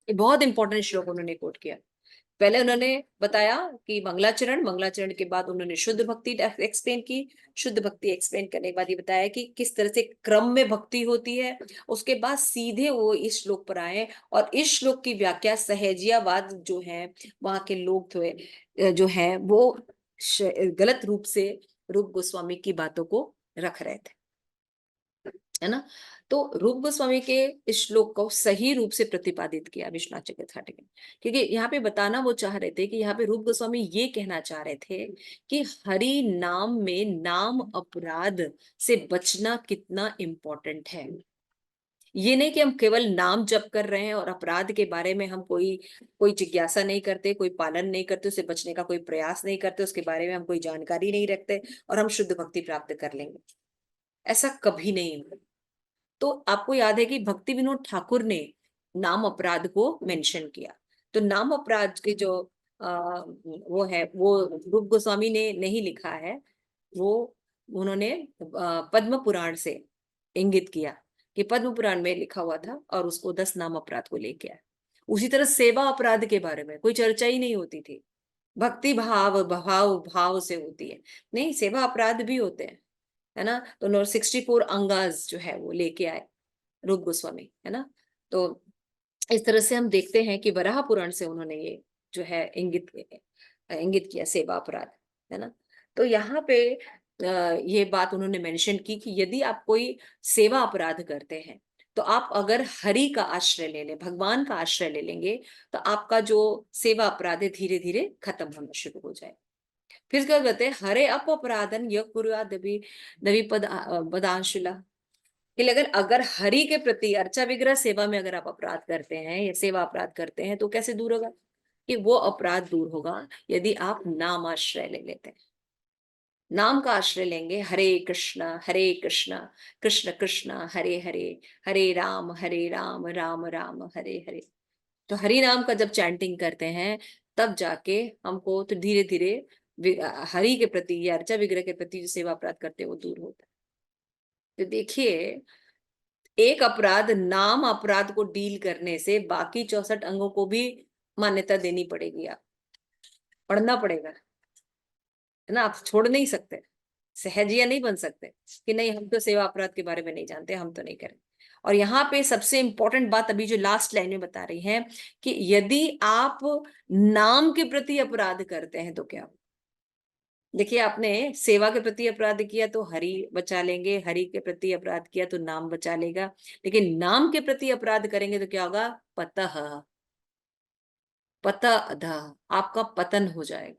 ये बहुत इंपॉर्टेंट श्लोक उन्होंने कोट किया। पहले उन्होंने बताया कि मंगलाचरण, मंगलाचरण के बाद उन्होंने शुद्ध भक्ति एक्सप्लेन की, शुद्ध भक्ति एक्सप्लेन करने के बाद ये बताया कि किस तरह से क्रम में भक्ति होती है। उसके बाद सीधे वो इस श्लोक पर आए और इस श्लोक की व्याख्या सहजियावाद जो है, वहां के लोग जो है वो गलत रूप से रूप गोस्वामी की बातों को रख रहे थे, है ना। तो रूप गोस्वामी के इस श्लोक को सही रूप से प्रतिपादित किया विश्वनाथ चक्रवर्ती ने, क्योंकि यहाँ पे बताना वो चाह रहे थे कि यहाँ पे रूप गोस्वामी ये कहना चाह रहे थे कि हरि नाम में नाम अपराध से बचना कितना इम्पोर्टेंट है। ये नहीं कि हम केवल नाम जप कर रहे हैं और अपराध के बारे में हम कोई कोई जिज्ञासा नहीं करते, कोई पालन नहीं करते, उससे बचने का कोई प्रयास नहीं करते, उसके बारे में हम कोई जानकारी नहीं रखते और हम शुद्ध भक्ति प्राप्त कर लेंगे, ऐसा कभी नहीं। तो आपको याद है कि भक्ति विनोद ठाकुर ने नाम अपराध को मेंशन किया। तो नाम अपराध के जो वो है, वो रूप गोस्वामी ने नहीं लिखा है, वो उन्होंने पद्म पुराण से इंगित किया कि पद्म पुराण में लिखा हुआ था, और उसको 10 नाम अपराध को लेके आया। उसी तरह सेवा अपराध के बारे में कोई चर्चा ही नहीं होती थी, भक्ति भाव भाव भाव से होती है, नहीं सेवा अपराध भी होते हैं, है ना। तो 64 अंगाज जो है वो लेके आए रूप गोस्वामी, है ना। तो इस तरह से हम देखते हैं कि वराह पुराण से उन्होंने ये जो है इंगित इंगित किया सेवा अपराध, है ना। तो यहाँ पे ये बात उन्होंने मेंशन की कि यदि आप कोई सेवा अपराध करते हैं, तो आप अगर हरि का आश्रय ले लें, भगवान का आश्रय ले लेंगे, तो आपका जो सेवा अपराध है धीरे धीरे खत्म होना शुरू हो जाए। फिर क्या कहते हैं, हरे अप अपराधन य कुर्या दवि दवि पद पदांशुला, कि अगर अगर हरि के प्रति अर्चा विग्रह सेवा में अगर आप अपराध करते हैं या सेवा अपराध करते हैं, तो कैसे दूर होगा, कि वो अपराध दूर होगा यदि आप नाम आश्रय ले लेते हैं। नाम का आश्रय लेंगे, हरे कृष्णा कृष्ण कृष्ण हरे हरे, हरे राम राम राम हरे हरे। तो हरि नाम का जब चैंटिंग करते हैं, तब जाके हमको तो धीरे धीरे हरि के प्रति या अर्चा विग्रह के प्रति जो सेवा अपराध करते हैं वो दूर होता है। तो देखिए, एक अपराध नाम अपराध को डील करने से बाकी 64 अंगों को भी मान्यता देनी पड़ेगी, आप पढ़ना पड़ेगा, है ना। आप छोड़ नहीं सकते, सहजिया नहीं बन सकते कि नहीं हम तो सेवा अपराध के बारे में नहीं जानते, हम तो नहीं करें। और यहाँ पे सबसे इंपॉर्टेंट बात अभी जो लास्ट लाइन में बता रही है कि यदि आप नाम के प्रति अपराध करते हैं तो क्या। देखिए, आपने सेवा के प्रति अपराध किया तो हरि बचा लेंगे, हरि के प्रति अपराध किया तो नाम बचा लेगा, लेकिन नाम के प्रति अपराध करेंगे तो क्या होगा, पतः पतः अधः, आपका पतन हो जाएगा।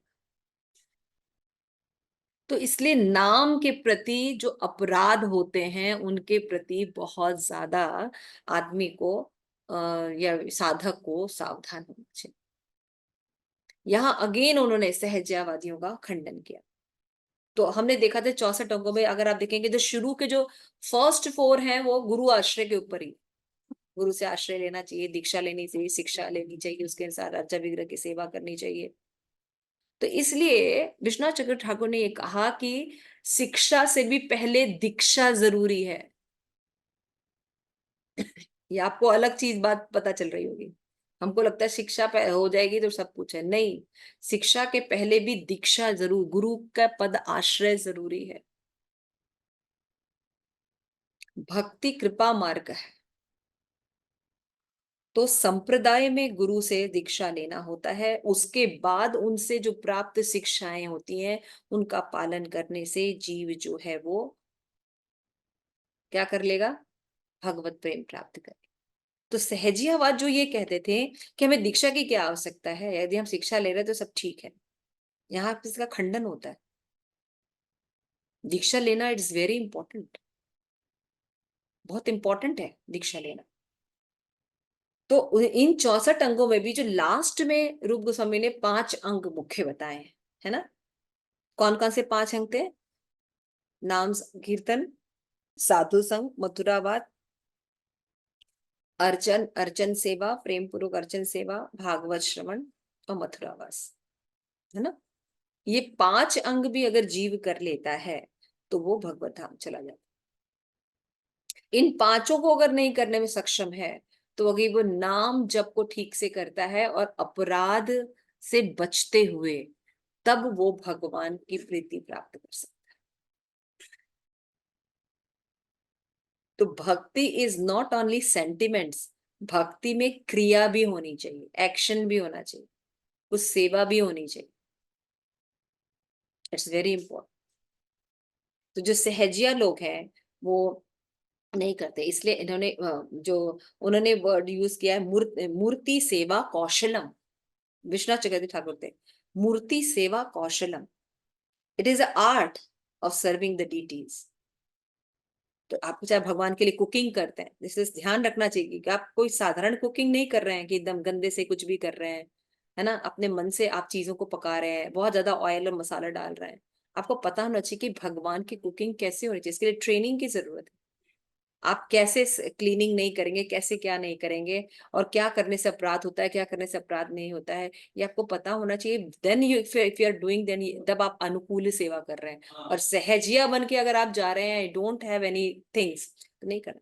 तो इसलिए नाम के प्रति जो अपराध होते हैं उनके प्रति बहुत ज्यादा आदमी को या साधक को सावधान होना चाहिए। यहाँ अगेन उन्होंने सहजयावादियों का खंडन किया। तो हमने देखा था 64 अंगों में अगर आप देखेंगे तो शुरू के जो फर्स्ट 4 हैं वो गुरु आश्रय के ऊपर ही, गुरु से आश्रय लेना चाहिए, दीक्षा लेनी चाहिए, शिक्षा लेनी चाहिए, उसके अनुसार अर्चा विग्रह की सेवा करनी चाहिए। तो इसलिए विश्वनाथ चक्र ठाकुर ने ये कहा कि शिक्षा से भी पहले दीक्षा जरूरी है। ये आपको अलग चीज बात पता चल रही होगी, हमको लगता है शिक्षा पे हो जाएगी तो सब कुछ है, नहीं। शिक्षा के पहले भी दीक्षा जरूर, गुरु का पद आश्रय जरूरी है। भक्ति कृपा मार्ग है, तो संप्रदाय में गुरु से दीक्षा लेना होता है, उसके बाद उनसे जो प्राप्त शिक्षाएं होती हैं उनका पालन करने से जीव जो है वो क्या कर लेगा, भगवत प्रेम प्राप्त कर। तो सहजियावाद जो ये कहते थे कि हमें दीक्षा की क्या आवश्यकता है, यदि हम शिक्षा ले रहे हैं तो सब ठीक है, यहाँ पे इसका खंडन होता है। दीक्षा लेना इट्स वेरी इंपॉर्टेंट, बहुत इंपॉर्टेंट है दीक्षा लेना। तो इन 64 अंगों में भी जो लास्ट में रूप गोस्वामी ने 5 अंग मुख्य बताए हैं, है ना। कौन कौन से 5 अंग थे, नाम कीर्तन, साधु संग, मथुरावाद, अर्चन अर्चन सेवा, प्रेम पूर्वक अर्चन सेवा, भागवत श्रवण और मथुरावास, है ना। ये 5 अंग भी अगर जीव कर लेता है तो वो भगवत धाम चला जाता। इन 5 को अगर नहीं करने में सक्षम है, तो अगर वो नाम जप को ठीक से करता है और अपराध से बचते हुए, तब वो भगवान की प्रीति प्राप्त कर सकता। तो भक्ति इज नॉट ओनली सेंटिमेंट्स, भक्ति में क्रिया भी होनी चाहिए, एक्शन भी होना चाहिए, कुछ सेवा भी होनी चाहिए। It's very important. तो जो सहजिया लोग हैं वो नहीं करते, इसलिए इन्होंने जो उन्होंने वर्ड यूज किया है मूर्ति सेवा कौशलम। विश्वनाथ चक्रवर्ती ठाकुर थे, मूर्ति सेवा कौशलम, it is a art of serving the deities. तो आप चाहे भगवान के लिए कुकिंग करते हैं, जिससे ध्यान रखना चाहिए कि आप कोई साधारण कुकिंग नहीं कर रहे हैं कि एकदम गंदे से कुछ भी कर रहे हैं, है ना। अपने मन से आप चीजों को पका रहे हैं, बहुत ज्यादा ऑयल और मसाला डाल रहे हैं। आपको पता होना चाहिए कि भगवान की कुकिंग कैसे होनी चाहिए, इसके लिए ट्रेनिंग की जरूरत है। आप कैसे क्लीनिंग नहीं करेंगे, कैसे क्या नहीं करेंगे, और क्या करने से अपराध होता है, क्या करने से अपराध नहीं होता है, ये आपको पता होना चाहिए। Then you if you are doing, then तब आप अनुकूल सेवा कर रहे हैं। और सहजिया बन के अगर आप जा रहे हैं, डोंट हैव एनी थिंग्स, तो नहीं करना।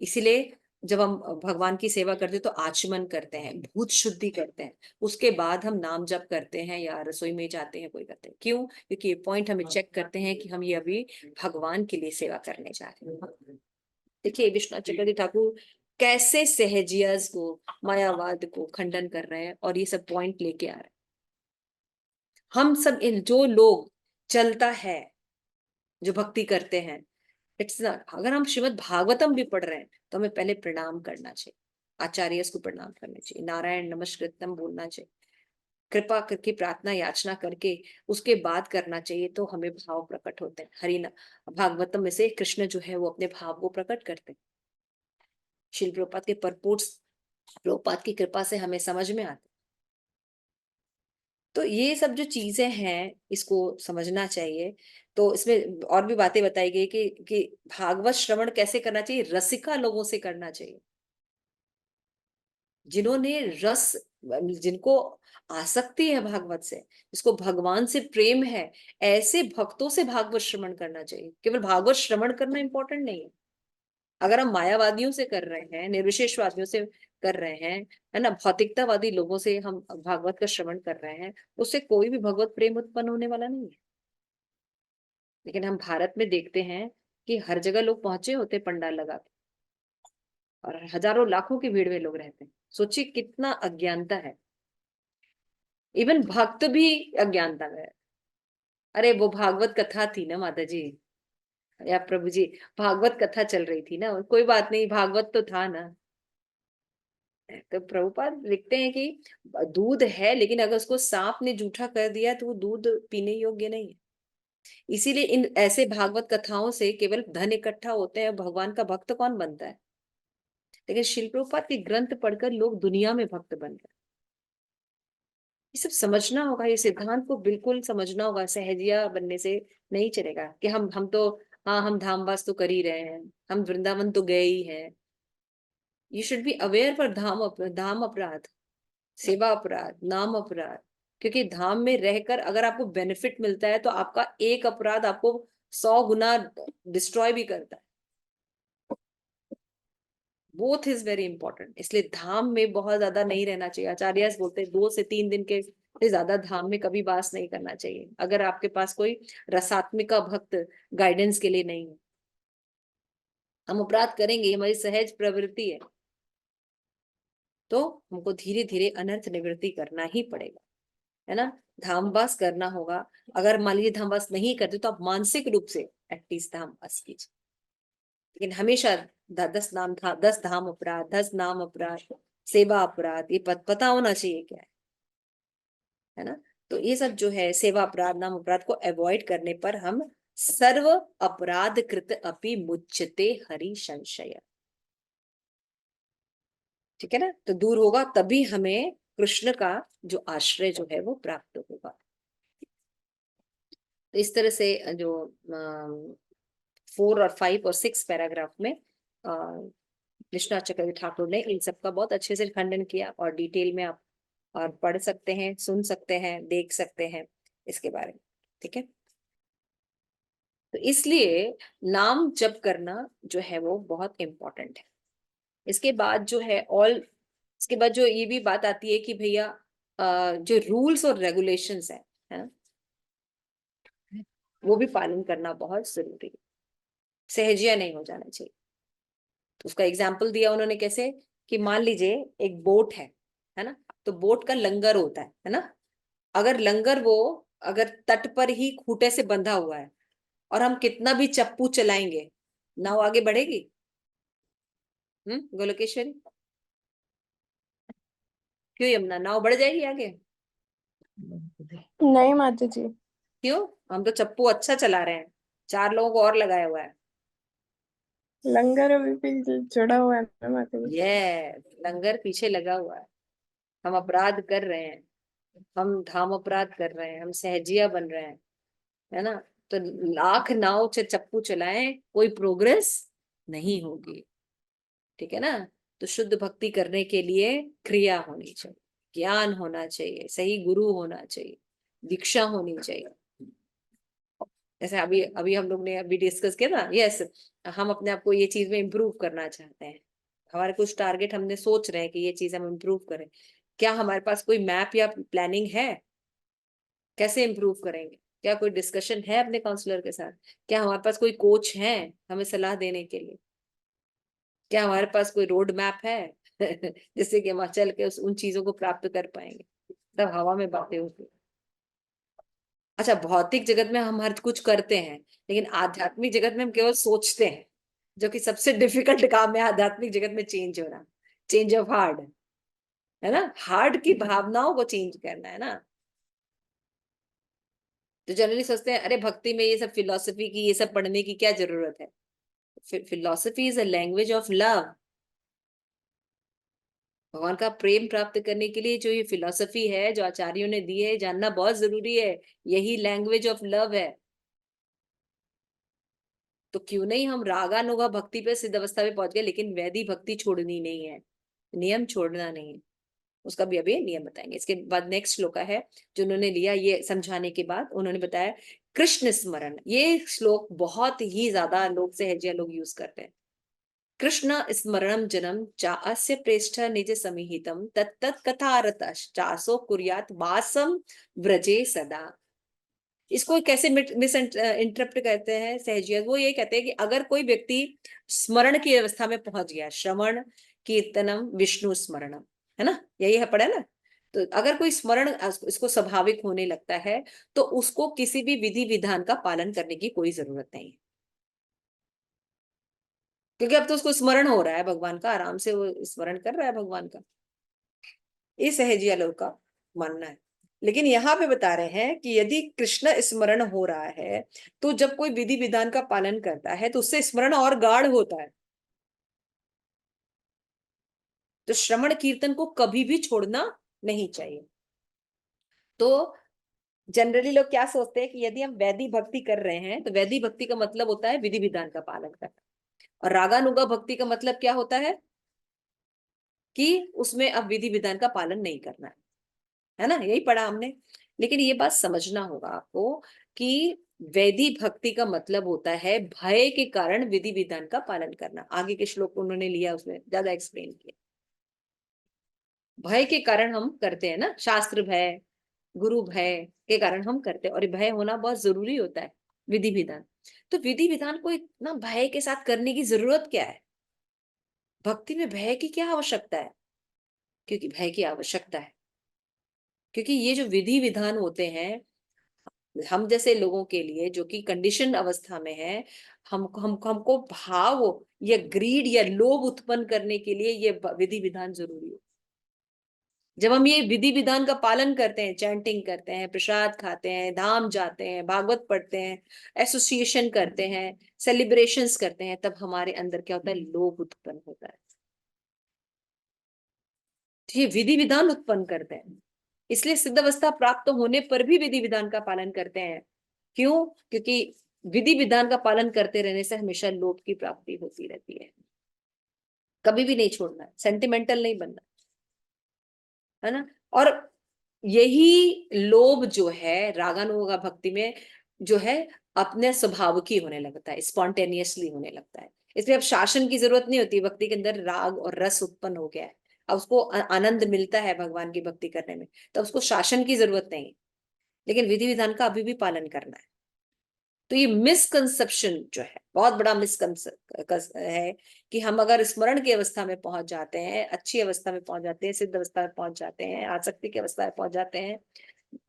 इसीलिए जब हम भगवान की सेवा करते हैं तो आचमन करते हैं, भूत शुद्धि करते हैं, उसके बाद हम नाम जप करते हैं या रसोई में जाते हैं, कोई करते हैं। क्यों? क्योंकि ये पॉइंट हमें चेक करते हैं कि हम ये अभी भगवान के लिए सेवा करने जा रहे हैं। देखिए विश्वनाथ चक्रवर्ती ठाकुर कैसे सहजियाज को, मायावाद को खंडन कर रहे हैं और ये सब पॉइंट लेके आ रहे हैं। हम सब इन जो लोग चलता है, जो भक्ति करते हैं, इट्स नॉट, अगर हम श्रीमद् भागवतम भी पढ़ रहे हैं तो हमें पहले प्रणाम करना चाहिए, आचार्य को प्रणाम करना चाहिए, नारायण नमस्कृतम बोलना चाहिए, कृपा करके प्रार्थना याचना करके उसके बाद करना चाहिए, तो हमें भाव प्रकट होते हैं। हरि भागवतम में से कृष्ण जो है वो अपने भाव को प्रकट करते हैं। शिल प्रभुपाद के परपोर्ट्स प्रभुपाद की कृपा से हमें समझ में आते। तो ये सब जो चीजें हैं इसको समझना चाहिए। तो इसमें और भी बातें बताई गई कि भागवत श्रवण कैसे करना चाहिए, रसिका लोगों से करना चाहिए, जिन्होंने रस, जिनको आसक्ति है भागवत से, जिसको भगवान से प्रेम है, ऐसे भक्तों से भागवत श्रवण करना चाहिए। केवल भागवत श्रवण करना इंपॉर्टेंट नहीं है। अगर हम मायावादियों से कर रहे हैं, निर्विशेषवादियों से कर रहे हैं, है ना, भौतिकतावादी लोगों से हम भागवत का श्रवण कर रहे हैं, उससे कोई भी भगवत प्रेम उत्पन्न होने वाला नहीं है। लेकिन हम भारत में देखते हैं कि हर जगह लोग पहुंचे होते पंडाल लगा के, और हजारों लाखों की भीड़ में लोग रहते हैं। सोचिए कितना अज्ञानता है। इवन भक्त भी अज्ञानता में है। अरे वो भागवत कथा थी ना माता जी या प्रभु जी, भागवत कथा चल रही थी ना, कोई बात नहीं, भागवत तो था ना। तो प्रभुपाद लिखते हैं कि दूध है, लेकिन अगर उसको सांप ने जूठा कर दिया तो वो दूध पीने योग्य नहीं है। इसीलिए इन ऐसे भागवत कथाओं से केवल धन इकट्ठा होते हैं, भगवान का भक्त कौन बनता है? लेकिन शिल प्रभुपाद के ग्रंथ पढ़कर लोग दुनिया में भक्त बन गए। ये सब समझना होगा, ये सिद्धांत को बिल्कुल समझना होगा। सहजिया बनने से नहीं चलेगा कि हम तो, हाँ हम धामवास तो कर ही रहे हैं, हम वृंदावन तो गए ही हैं। You should be aware for धाम अपराध, सेवा अपराध, नाम अपराध। क्योंकि धाम में रहकर अगर आपको बेनिफिट मिलता है तो आपका एक अपराध आपको 100 गुना डिस्ट्रॉय भी करता है। Both is very important. इसलिए धाम में बहुत ज्यादा नहीं रहना चाहिए। आचार्य बोलते हैं 2 से 3 दिन के से ज्यादा धाम में कभी वास नहीं करना चाहिए, अगर आपके पास कोई रसात्मिका भक्त गाइडेंस के लिए नहीं है। हम अपराध करेंगे, हमारी सहज प्रवृत्ति है, तो हमको धीरे धीरे अनर्थ निवृत्ति करना ही पड़ेगा, है ना। धामवास करना होगा। अगर मान लीजिए धामवास नहीं करते तो आप मानसिक रूप से एटलीस्ट धामवास कीजिए। लेकिन हमेशा 10 धाम अपराध, 10 नाम अपराध, सेवा अपराध, ये पता होना चाहिए क्या है ना। तो ये सब जो है सेवा अपराध, नाम अपराध को अवॉइड करने पर हम सर्व अपराध कृत अपि मुच्यते हरि संशय, ठीक है ना। तो दूर होगा तभी हमें कृष्ण का जो आश्रय जो है वो प्राप्त होगा। तो इस तरह से जो 4 और 5 और 6 पैराग्राफ में विश्वनाथ चक्रवर्ती ठाकुर ने इन सब का बहुत अच्छे से खंडन किया, और डिटेल में आप और पढ़ सकते हैं, सुन सकते हैं, देख सकते हैं इसके बारे में, ठीक है। तो इसलिए नाम जप करना जो है वो बहुत इंपॉर्टेंट है। इसके बाद जो है ऑल, इसके बाद जो ये भी बात आती है कि भैया जो रूल्स और रेगुलेशंस है ना, वो भी पालन करना बहुत जरूरी है। सहजिया नहीं हो जाना चाहिए। तो उसका एग्जाम्पल दिया उन्होंने कैसे, कि मान लीजिए एक बोट है ना, तो बोट का लंगर होता है ना। अगर लंगर वो अगर तट पर ही खूंटे से बंधा हुआ है और हम कितना भी चप्पू चलाएंगे, नाव आगे बढ़ेगी? गोलोकेश्वरी, क्यों यमुना, नाव बढ़ जाएगी आगे? नहीं माता जी। क्यों? हम तो चप्पू अच्छा चला रहे हैं, 4 लोगों को और लगाया हुआ है। लंगर अभी भी जुड़ा हुआ है ना माता जी। ये लंगर पीछे लगा हुआ है। हम अपराध कर रहे हैं, हम धाम अपराध कर रहे हैं, हम सहजिया बन रहे हैं, है ना। तो लाख नाव से चप्पू चलाएं, कोई प्रोग्रेस नहीं होगी। ठीक है ना। तो शुद्ध भक्ति करने के लिए क्रिया होनी चाहिए, ज्ञान होना चाहिए, सही गुरु होना चाहिए, दीक्षा होनी चाहिए। जैसे अभी अभी हम लोग ने अभी डिस्कस किया ना, यस, हम अपने आप को ये चीज में इम्प्रूव करना चाहते हैं, हमारे कुछ टारगेट हमने सोच रहे हैं कि ये चीज हम इम्प्रूव करें। क्या हमारे पास कोई मैप या प्लानिंग है? कैसे इम्प्रूव करेंगे? क्या कोई डिस्कशन है अपने काउंसलर के साथ? क्या हमारे पास कोई कोच है हमें सलाह देने के लिए? क्या हमारे पास कोई रोड मैप है जिससे कि हम चल के उन चीजों को प्राप्त कर पाएंगे? तब हवा में बातें होती हैं। अच्छा, भौतिक जगत में हम हर कुछ करते हैं, लेकिन आध्यात्मिक जगत में हम केवल सोचते हैं, जो कि सबसे डिफिकल्ट काम है आध्यात्मिक जगत में चेंज होना, चेंज ऑफ हार्ट, है ना, हार्ट की भावनाओं को चेंज करना, है ना। तो जनरली सोचते हैं अरे भक्ति में ये सब फिलोसफी की, ये सब पढ़ने की क्या जरूरत है? Philosophy is a language of love. भगवान का प्रेम प्राप्त करने के लिए जो ये फिलोसफी है, जो आचार्यों ने दी है, जानना बहुत जरूरी है। यही लैंग्वेज ऑफ लव है। तो क्यों नहीं हम रागानुगा भक्ति पे सिद्ध अवस्था में पहुंच गए, लेकिन वैदी भक्ति छोड़नी नहीं है, नियम छोड़ना नहीं है। उसका भी अभी नियम बताएंगे। इसके बाद नेक्स्ट श्लोक है जो उन्होंने लिया, ये समझाने के बाद उन्होंने बताया कृष्ण स्मरण। ये श्लोक बहुत ही ज्यादा लोग सहजिया लोग यूज करते हैं। कृष्ण स्मरणम जनम चास्य प्रेष्ठ निज समिहितम तत्त कथारत चासो कुर्यात वासम व्रजे सदा। इसको कैसे मिस इंटरप्ट करते हैं सहजिया? वो ये कहते हैं कि अगर कोई व्यक्ति स्मरण की अवस्था में पहुंच गया, श्रवण कीर्तनम विष्णु स्मरणम, है ना, यही है पढ़ा ना। तो अगर कोई स्मरण इसको स्वाभाविक होने लगता है, तो उसको किसी भी विधि विधान का पालन करने की कोई जरूरत नहीं है, क्योंकि अब तो उसको स्मरण हो रहा है भगवान का, आराम से वो स्मरण कर रहा है भगवान का। ये सहजिया लोग का मानना है। लेकिन यहाँ पे बता रहे हैं कि यदि कृष्ण स्मरण हो रहा है, तो जब कोई विधि विधान का पालन करता है तो उससे स्मरण और गाढ़ होता है। तो श्रवण कीर्तन को कभी भी छोड़ना नहीं चाहिए। तो जनरली लोग क्या सोचते हैं कि यदि हम वैदिक भक्ति कर रहे हैं, तो वैदिक भक्ति का मतलब होता है विधि विधान का पालन करना, और रागानुगा भक्ति का मतलब क्या होता है कि उसमें अब विधि विधान का पालन नहीं करना है ना, यही पढ़ा हमने। लेकिन ये बात समझना होगा आपको कि वैदिक भक्ति का मतलब होता है भय के कारण विधि विधान का पालन करना। आगे के श्लोक उन्होंने लिया, उसमें ज्यादा एक्सप्लेन किया। भय के कारण हम करते हैं ना, शास्त्र भय, गुरु भय के कारण हम करते हैं, और ये भय होना बहुत जरूरी होता है विधि विधान। तो विधि विधान को इतना भय के साथ करने की जरूरत क्या है? भक्ति में भय की क्या आवश्यकता है? क्योंकि भय की आवश्यकता है, क्योंकि ये जो विधि विधान होते हैं, हम जैसे लोगों के लिए जो कि कंडीशन अवस्था में है, हमको भाव या ग्रीड या लोभ उत्पन्न करने के लिए ये विधि विधान जरूरी है। जब हम ये विधि विधान का पालन करते हैं, चैंटिंग करते हैं, प्रसाद खाते हैं, धाम जाते हैं, भागवत पढ़ते हैं, एसोसिएशन करते हैं, सेलिब्रेशंस करते हैं, तब हमारे अंदर क्या होता है? लोभ उत्पन्न होता है। तो ये विधि विधान उत्पन्न करते हैं, इसलिए सिद्ध अवस्था प्राप्त होने पर भी विधि विधान का पालन करते हैं। क्यों? क्योंकि विधि विधान का पालन करते रहने से हमेशा लोभ की प्राप्ति होती रहती है। कभी भी नहीं छोड़ना है, सेंटिमेंटल नहीं बनना, है ना। और यही लोभ जो है रागानुगा भक्ति में जो है, अपने स्वभाव की होने लगता है, स्पॉन्टेनियसली होने लगता है। इसलिए अब शासन की जरूरत नहीं होती, भक्ति के अंदर राग और रस उत्पन्न हो गया है, अब उसको आनंद मिलता है भगवान की भक्ति करने में, तो उसको शासन की जरूरत नहीं। लेकिन विधि विधान का अभी भी पालन करना है। तो ये मिसकंसेप्शन जो है, बहुत बड़ा मिसकंसेप्शन है कि हम अगर स्मरण की अवस्था में पहुंच जाते हैं, अच्छी अवस्था में पहुंच जाते हैं, सिद्ध अवस्था में पहुंच जाते हैं, आसक्ति की अवस्था में पहुंच जाते हैं,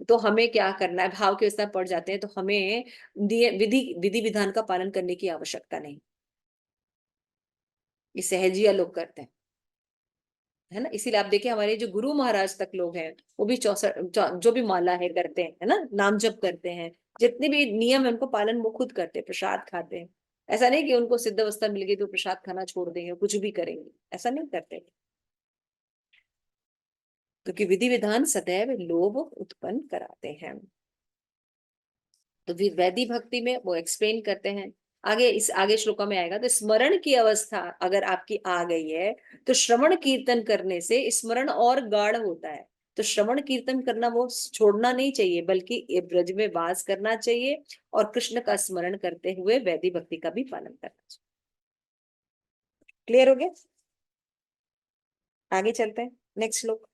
तो हमें क्या करना है? भाव की अवस्था में पहुंच जाते हैं तो हमें विधि विधि विधान का पालन करने की आवश्यकता नहीं। ये सहजिया लोग करते हैं, है ना। इसीलिए आप देखिए हमारे जो गुरु महाराज तक लोग हैं, वो भी 64 जो भी माला है करते हैं, है ना, नाम जप करते हैं, जितने भी नियम है उनको पालन वो खुद करते हैं, प्रसाद खाते हैं। ऐसा नहीं कि उनको सिद्ध अवस्था मिल गई तो प्रसाद खाना छोड़ देंगे, कुछ भी करेंगे, ऐसा नहीं करते। क्योंकि विधि विधान सदैव लोभ उत्पन्न कराते हैं। तो वैदिक भक्ति में वो एक्सप्लेन करते हैं आगे श्लोकों में आएगा। तो स्मरण की अवस्था अगर आपकी आ गई है तो श्रवण कीर्तन करने से स्मरण और गाढ़ होता है। तो श्रवण कीर्तन करना वो छोड़ना नहीं चाहिए, बल्कि ब्रज में वास करना चाहिए और कृष्ण का स्मरण करते हुए वैदिक भक्ति का भी पालन करना चाहिए। क्लियर हो गया? आगे चलते हैं, नेक्स्ट श्लोक।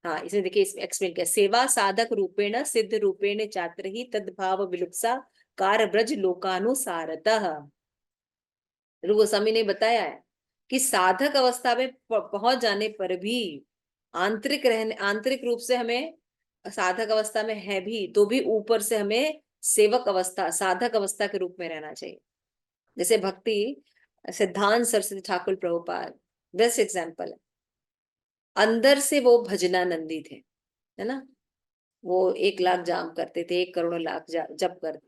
हाँ, इसमें देखिए, इसमें एक्सप्लेन किया, सेवा साधक रूपेण सिद्ध रूपेण चात्र ही तद्भाव विलुप्सा कार ब्रज लोकानुसारतः। गोस्वामी ने बताया है कि साधक अवस्था में पहुंच जाने पर भी आंतरिक रूप से हमें साधक अवस्था में है भी, तो भी ऊपर से हमें सेवक अवस्था, साधक अवस्था के रूप में रहना चाहिए। जैसे भक्ति सिद्धांत सरस्वती ठाकुर प्रभुपाद बेस्ट एग्जाम्पल है। अंदर से वो भजनानंदी थे, है ना, वो 1 लाख जाम करते थे, 1 करोड़ लाख जप करते,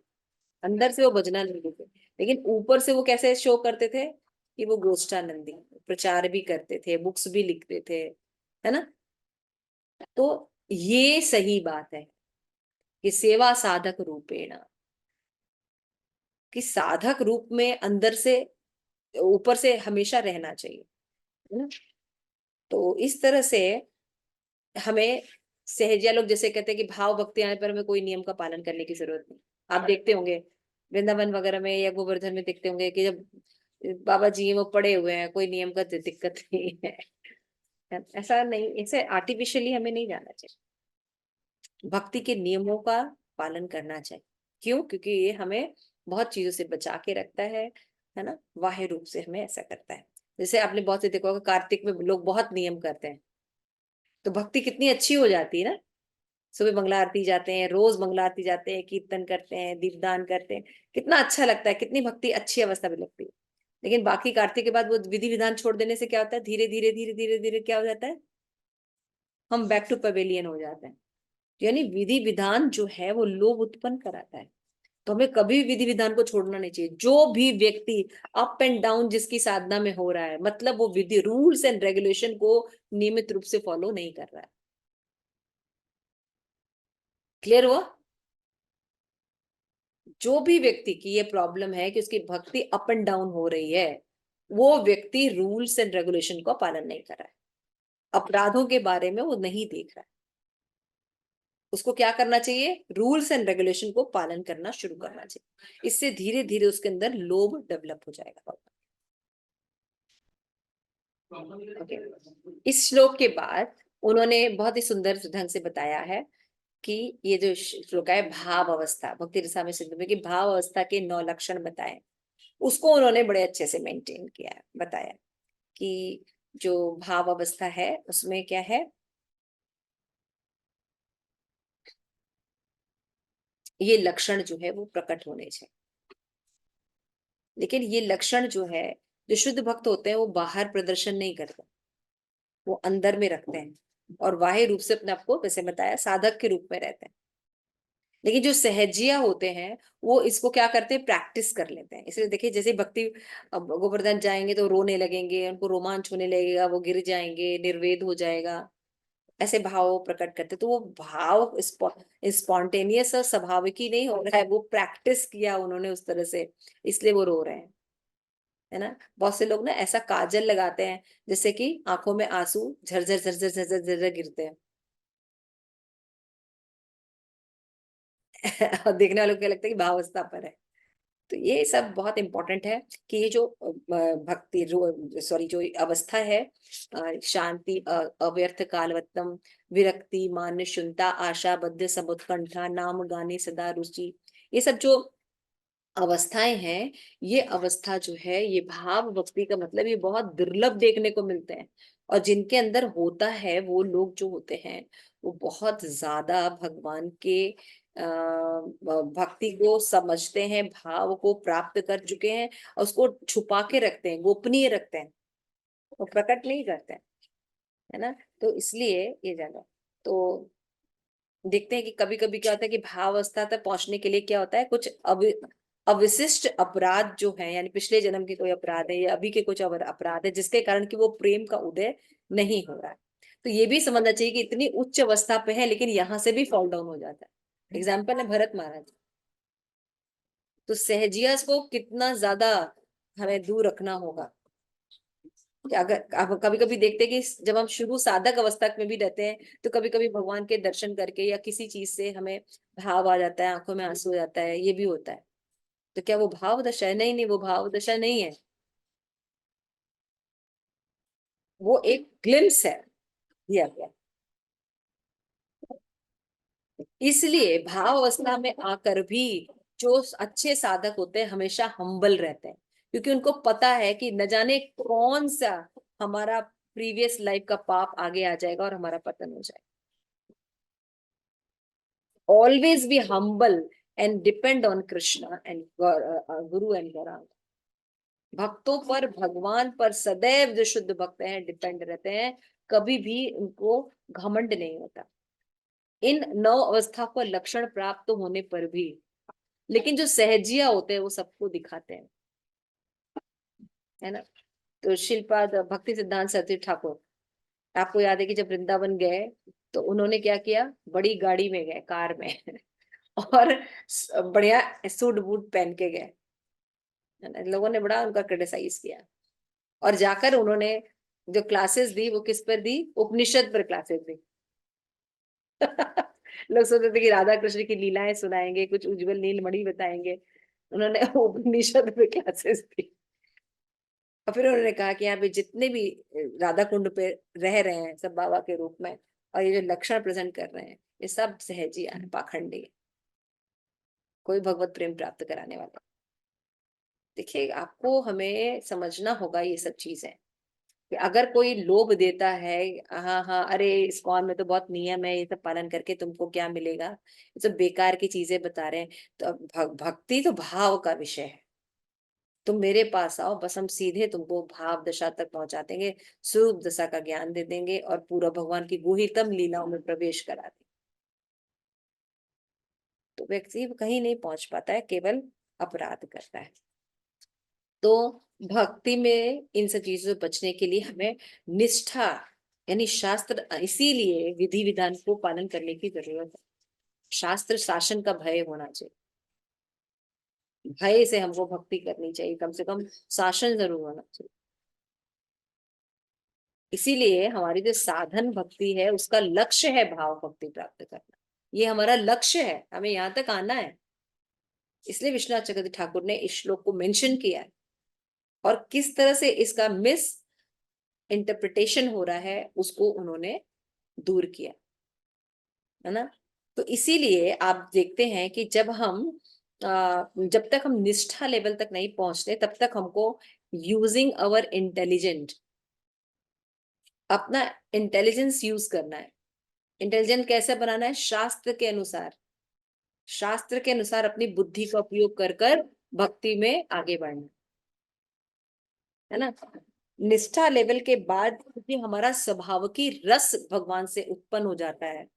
अंदर से वो भजनानंदी थे। लेकिन ऊपर से वो कैसे शो करते थे कि वो गोष्ठानंदी, प्रचार भी करते थे, बुक्स भी लिखते थे, है ना। तो ये सही बात है कि सेवा साधक रूपेण, कि साधक रूप में अंदर से ऊपर से हमेशा रहना चाहिए, है ना। तो इस तरह से हमें, सहजिया लोग जैसे कहते हैं कि भाव भक्ति आने पर हमें कोई नियम का पालन करने की जरूरत नहीं। आप देखते होंगे वृंदावन वगैरह में या गोवर्धन में देखते होंगे कि जब बाबा जी वो पड़े हुए हैं, कोई नियम का दिक्कत नहीं है। ऐसा नहीं, ऐसे आर्टिफिशियली हमें नहीं जाना चाहिए, भक्ति के नियमों का पालन करना चाहिए। क्यों? क्योंकि ये हमें बहुत चीजों से बचा के रखता है ना, बाह्य रूप से हमें ऐसा करता है। जैसे आपने बहुत से देखा होगा, कार्तिक में लोग बहुत नियम करते हैं, तो भक्ति कितनी अच्छी हो जाती है ना। सुबह मंगला आरती जाते हैं, रोज मंगला आरती जाते हैं, कीर्तन करते हैं, दीपदान करते हैं, कितना अच्छा लगता है, कितनी भक्ति अच्छी अवस्था में लगती है। लेकिन बाकी कार्तिक के बाद वो विधि विधान छोड़ देने से क्या होता है, धीरे धीरे धीरे धीरे धीरे क्या हो जाता है, हम बैक टू पवेलियन हो जाते हैं। यानी विधि विधान जो है वो लोभ उत्पन्न कराता है। तो हमें कभी विधि विधान को छोड़ना नहीं चाहिए। जो भी व्यक्ति अप एंड डाउन जिसकी साधना में हो रहा है, मतलब वो विधि रूल्स एंड रेगुलेशन को नियमित रूप से फॉलो नहीं कर रहा है। क्लियर हुआ? जो भी व्यक्ति की ये प्रॉब्लम है कि उसकी भक्ति अप एंड डाउन हो रही है, वो व्यक्ति रूल्स एंड रेगुलेशन का पालन नहीं कर रहा है, अपराधों के बारे में वो नहीं देख रहा है। उसको क्या करना चाहिए, रूल्स एंड रेगुलेशन को पालन करना शुरू करना चाहिए। इससे धीरे धीरे उसके अंदर लोभ डेवलप हो जाएगा। ओके, इस श्लोक के बाद उन्होंने बहुत ही सुंदर ढंग से बताया है कि ये जो श्लोक है, भाव अवस्था, भक्ति रसामृत सिंधु में की भाव अवस्था के 9 लक्षण बताए, उसको उन्होंने बड़े अच्छे से मेंटेन किया है, बताया कि जो भाव अवस्था है उसमें क्या है, ये लक्षण जो है वो प्रकट होने चाहिए। लेकिन ये लक्षण जो है, जो शुद्ध भक्त होते हैं वो बाहर प्रदर्शन नहीं करते, वो अंदर में रखते हैं और बाह्य रूप से अपने आप को, वैसे बताया, साधक के रूप में रहते हैं। लेकिन जो सहजिया होते हैं वो इसको क्या करते हैं, प्रैक्टिस कर लेते हैं। इसलिए देखिए, जैसे भक्ति, अब गोवर्धन जाएंगे तो रोने लगेंगे, उनको रोमांच होने लगेगा, वो गिर जाएंगे, निर्वेद हो जाएगा, ऐसे भाव प्रकट करते। तो वो भाव स्पॉन्टेनियस और स्वाभाविक ही नहीं हो रहा है, वो प्रैक्टिस किया उन्होंने उस तरह से, इसलिए वो रो रहे हैं, है ना। बहुत से लोग ना ऐसा काजल लगाते हैं जिससे कि आंखों में आंसू झरझर झरझर झरझर झरझर गिरते हैं। और देखने वालों को क्या लगता है कि भावस्था पर है। तो ये सब बहुत इंपॉर्टेंट है कि ये जो भक्ति, सॉरी, जो अवस्था है, शांति, अव्यर्थ कालवत्तम, विरक्ति, मान्य शून्यता, आशा, बद्ध, समुत्कंठा, नाम गाने सदा रुचि, ये सब जो अवस्थाएं हैं, ये अवस्था जो है, ये भाव भक्ति का मतलब ये बहुत दुर्लभ देखने को मिलते हैं। और जिनके अंदर होता है, वो लोग जो होते हैं वो बहुत ज्यादा भगवान के भक्ति को समझते हैं, भाव को प्राप्त कर चुके हैं, और उसको छुपा के रखते हैं, गोपनीय रखते हैं, वो प्रकट नहीं करते हैं, है ना। तो इसलिए ये जाना, तो देखते हैं कि कभी कभी क्या होता है कि भाव अवस्था तक पहुंचने के लिए क्या होता है, कुछ अविशिष्ट अपराध जो है, यानी पिछले जन्म के कोई अपराध है या अभी के कुछ अपराध है, जिसके कारण कि वो प्रेम का उदय नहीं हो रहा है। तो ये भी समझना चाहिए कि इतनी उच्च अवस्था पे है, लेकिन यहाँ से भी फॉल डाउन हो जाता है। एग्जाम्पल है भरत महाराज। तो सहजिया को कितना ज्यादा हमें दूर रखना होगा। कि अगर आप कभी कभी देखते हैं कि जब हम शुरू साधक अवस्था में भी रहते हैं तो कभी कभी भगवान के दर्शन करके या किसी चीज से हमें भाव आ जाता है, आंखों में आंसू आ जाता है, ये भी होता है। तो क्या वो भाव दशा है? नहीं नहीं, वो भाव दशा नहीं है, वो एक ग्लिम्स है दिया गया। इसलिए भाव अवस्था में आकर भी जो अच्छे साधक होते हैं हमेशा हम्बल रहते हैं, क्योंकि उनको पता है कि न जाने कौन सा हमारा प्रीवियस लाइफ का पाप आगे आ जाएगा और हमारा पतन हो जाएगा। Always be humble and depend on Krishna and Guru and Gaurang. भक्तों पर, भगवान पर सदैव जो शुद्ध भक्त हैं डिपेंड रहते हैं, कभी भी उनको घमंड नहीं होता इन नौ अवस्था को लक्षण प्राप्त होने पर भी। लेकिन जो सहजिया होते हैं वो सबको दिखाते हैं, है ना। तो शिलपाद भक्ति सिद्धांत सरस्वती ठाकुर, आपको याद है कि जब वृंदावन गए तो उन्होंने क्या किया, बड़ी गाड़ी में गए, कार में और बढ़िया सूट बूट पहन के गए, है ना। लोगों ने बड़ा उनका क्रिटिसाइज किया और जाकर उन्होंने जो क्लासेस दी वो किस पर दी, उपनिषद पर क्लासेस दी लोग सोचते थे कि राधा कृष्ण की लीलाएं सुनाएंगे, कुछ उज्जवल नीलमणि बताएंगे, उन्होंने उपनिषद पे क्लासेस दी। और फिर उन्होंने कहा कि यहाँ पे जितने भी राधा कुंड पे रह रहे हैं सब बाबा के रूप में, और ये जो लक्षण प्रेजेंट कर रहे हैं ये सब सहजिया है, पाखंडी है, कोई भगवत प्रेम प्राप्त कराने वाला। देखिए आपको हमें समझना होगा ये सब चीजें, कि अगर कोई लोभ देता है, हाँ हाँ अरे इस्कॉन में तो बहुत नियम है, ये सब पालन करके तुमको क्या मिलेगा, ये सब बेकार की चीजें बता रहे हैं, तो भक्ति तो भाव का विषय है। तुम मेरे पास आओ, बस हम सीधे तुमको भाव दशा तक पहुंचा देंगे, स्वरूप दशा का ज्ञान दे देंगे और पूरा भगवान की गुहितम लीलाओं में प्रवेश करा देंगे। तो व्यक्ति कहीं नहीं पहुंच पाता है, केवल अपराध करता है। तो भक्ति में इन सब चीजों से बचने के लिए हमें निष्ठा यानी शास्त्र, इसीलिए विधि विधान को पालन करने की जरूरत है। शास्त्र शासन का भय होना चाहिए, भय से हमको भक्ति करनी चाहिए, कम से कम शासन जरूर होना चाहिए। इसीलिए हमारी जो साधन भक्ति है उसका लक्ष्य है भाव भक्ति प्राप्त करना, ये हमारा लक्ष्य है, हमें यहाँ तक आना है। इसलिए विश्वनाथ चक्रवर्ती ठाकुर ने इस श्लोक को मेंशन किया है, और किस तरह से इसका मिस इंटरप्रिटेशन हो रहा है उसको उन्होंने दूर किया, है ना। तो इसीलिए आप देखते हैं कि जब तक हम निष्ठा लेवल तक नहीं पहुंचते तब तक हमको यूजिंग अवर इंटेलिजेंट, अपना इंटेलिजेंस यूज करना है। इंटेलिजेंट कैसे बनाना है, शास्त्र के अनुसार, शास्त्र के अनुसार अपनी बुद्धि का उपयोग कर कर भक्ति में आगे बढ़ना, है ना। निष्ठा लेवल के बाद क्योंकि हमारा स्वभाव की रस भगवान से उत्पन्न हो जाता है,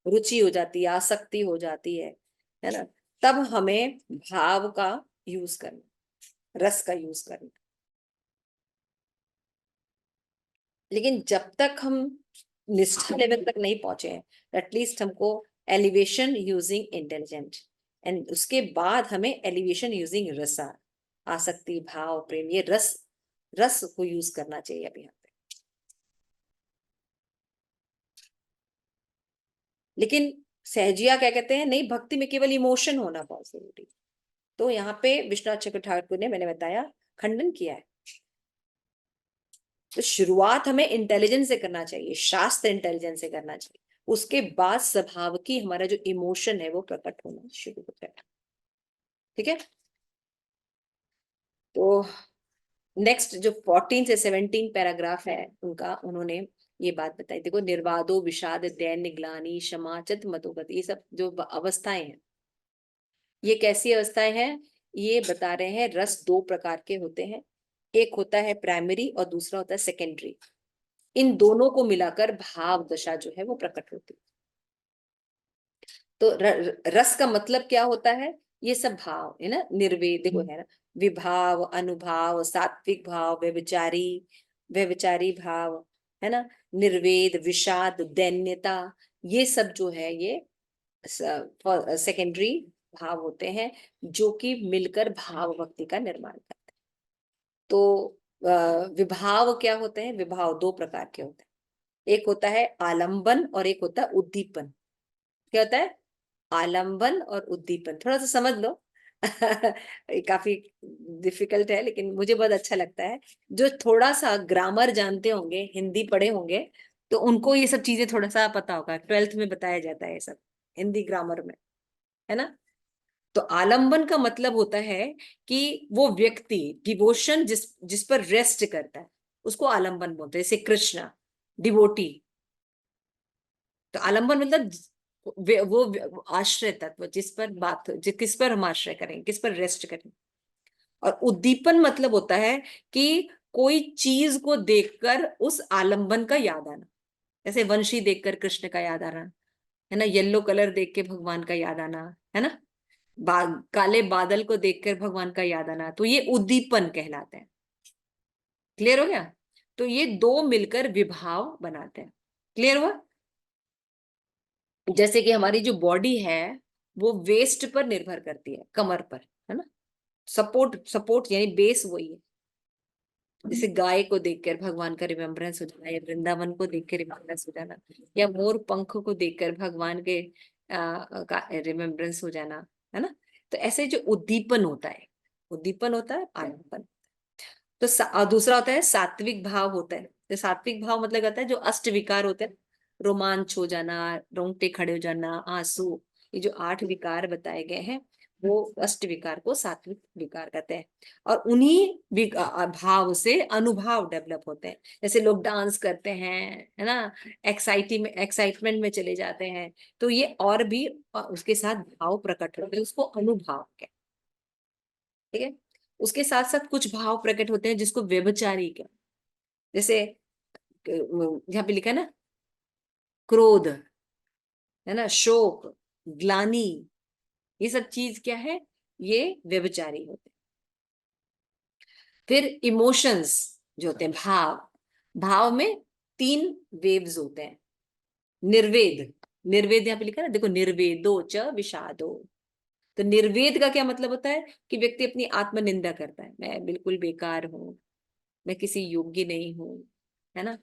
रुचि हो जाती है, आसक्ति हो जाती है ना, तब हमें भाव का यूज करना, रस का यूज करना। लेकिन जब तक हम निष्ठा लेवल तक नहीं पहुंचे हैं, एटलीस्ट हमको एलिवेशन यूजिंग इंटेलिजेंट, एंड उसके बाद हमें एलिवेशन यूजिंग रसा, आसक्ति भाव प्रेम, ये रस, रस को यूज करना चाहिए अभी यहाँ पे। लेकिन सहजिया क्या कहते हैं, नहीं भक्ति में केवल इमोशन होना बहुत जरूरी। तो यहाँ पे विश्वनाथ चक्रवर्ती ठाकुर ने, मैंने बताया, खंडन किया है। तो शुरुआत हमें इंटेलिजेंस से करना चाहिए, शास्त्र इंटेलिजेंस से करना चाहिए, उसके बाद स्वभाव की हमारा जो इमोशन है वो प्रकट होना शुरू होता है। ठीक है। तो नेक्स्ट जो 14 से 17 पैराग्राफ है उनका, उन्होंने ये बात बताई, देखो, निर्वादो विषाद दैन्य ग्लानि क्षमा चित मतोगति, ये सब जो अवस्थाएं हैं, ये कैसी अवस्थाएं हैं, ये बता रहे हैं। रस दो प्रकार के होते हैं, एक होता है प्राइमरी और दूसरा होता है सेकेंडरी। इन दोनों को मिलाकर भाव दशा जो है वो प्रकट होती है। तो रस का मतलब क्या होता है, ये सब भाव है ना, निर्वेद देखो है ना, विभाव, अनुभाव, सात्विक भाव, व्यभिचारी, व्यभिचारी भाव, है ना, निर्वेद, विषाद, दैन्यता, ये सब जो है ये सेकेंडरी भाव होते हैं जो कि मिलकर भाव भक्ति का निर्माण करते हैं। तो विभाव क्या होते हैं? विभाव दो प्रकार के होते हैं, एक होता है आलंबन और एक होता है उद्दीपन। क्या होता है? आलंबन और उद्दीपन। थोड़ा सा समझ लो ये काफी डिफिकल्ट है लेकिन मुझे बहुत अच्छा लगता है। जो थोड़ा सा ग्रामर जानते होंगे, हिंदी पढ़े होंगे, तो उनको ये सब चीजें थोड़ा सा पता होगा। 12th में बताया जाता है ये सब हिंदी ग्रामर में, है ना? तो आलंबन का मतलब होता है कि वो व्यक्ति डिवोशन जिस जिस पर रेस्ट करता है उसको आलंबन बोलते हैं। जैसे कृष्णा डिवोटी, तो आलंबन मतलब वो आश्रय तत्व जिस पर किस पर हम आश्रय करें, किस पर रेस्ट करें। और उद्दीपन मतलब होता है कि कोई चीज को देखकर उस आलंबन का याद आना। जैसे वंशी देखकर कृष्ण का याद आना, है ना? येलो कलर देख के भगवान का याद आना, है ना? काले बादल को देखकर भगवान का याद आना, तो ये उद्दीपन कहलाते हैं। क्लियर हो गया? तो ये दो मिलकर विभाव बनाते हैं। क्लियर हुआ? जैसे कि हमारी जो बॉडी है वो वेस्ट पर निर्भर करती है, कमर पर, है ना? सपोर्ट सपोर्ट यानी बेस वही है। जैसे गाय को देखकर भगवान का रिमेम्बरेंस हो जाना, या वृंदावन को देखकर रिमेम्बरेंस हो जाना, या मोर पंख को देखकर भगवान के रिमेम्बरेंस हो जाना, है ना? तो ऐसे जो उद्दीपन होता है, उद्दीपन होता है, आलंबन। तो दूसरा होता है सात्विक भाव होता है। तो सात्विक भाव मतलब कहता है जो अष्ट विकार होते हैं, रोमांच हो जाना, रोंगटे खड़े हो जाना, आंसू, ये जो 8 विकार बताए गए हैं वो अष्ट विकार को सात्विक विकार कहते हैं। और उन्हीं भाव से अनुभाव डेवलप होते हैं। जैसे लोग डांस करते हैं, है ना? एक्साइटमेंट में चले जाते हैं, तो ये और भी उसके साथ भाव प्रकट होते हैं, उसको अनुभाव कहते हैं। ठीक है? उसके साथ साथ कुछ भाव प्रकट होते हैं जिसको व्यभिचारी कहते हैं। जैसे यहाँ पे लिखा है ना, क्रोध, है ना, शोक, ग्लानि, ये सब चीज क्या है? ये व्यभिचारी होते हैं। फिर इमोशंस जो होते हैं, भाव, भाव में 3 वेव्स होते हैं। निर्वेद, निर्वेद यहाँ पे लिखा है ना, देखो, निर्वेदो च विषादो। तो निर्वेद का क्या मतलब होता है? कि व्यक्ति अपनी आत्मनिंदा करता है, मैं बिल्कुल बेकार हूँ, मैं किसी योग्य नहीं हूँ, है ना?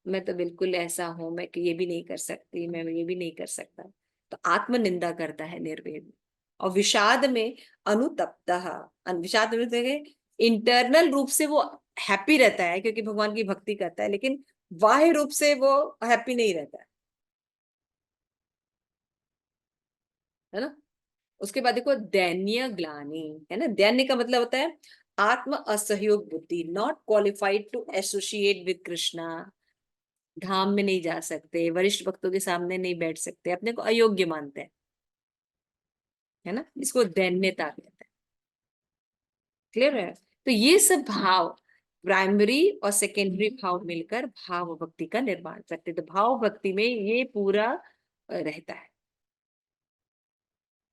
मैं तो बिल्कुल ऐसा हूं, मैं ये भी नहीं कर सकती, मैं ये भी नहीं कर सकता। तो आत्मनिंदा करता है निर्वेद। और विषाद में अनुतप्तः, विषाद में देखे इंटरनल रूप से वो हैप्पी रहता है क्योंकि भगवान की भक्ति करता है, लेकिन बाह्य रूप से वो हैप्पी नहीं रहता है ना? उसके बाद देखो दैन्य ग्लानि, है ना? दैन्य का मतलब होता है आत्म असहयोग बुद्धि, not qualified to associate with Krishna. धाम में नहीं जा सकते, वरिष्ठ भक्तों के सामने नहीं बैठ सकते, अपने को अयोग्य मानते हैं, है ना? इसको दैन्यता कहते हैं। क्लियर है? तो ये सब भाव, प्राइमरी और सेकेंडरी भाव मिलकर भाव भक्ति का निर्माण करते हैं। तो भाव भक्ति में ये पूरा रहता है।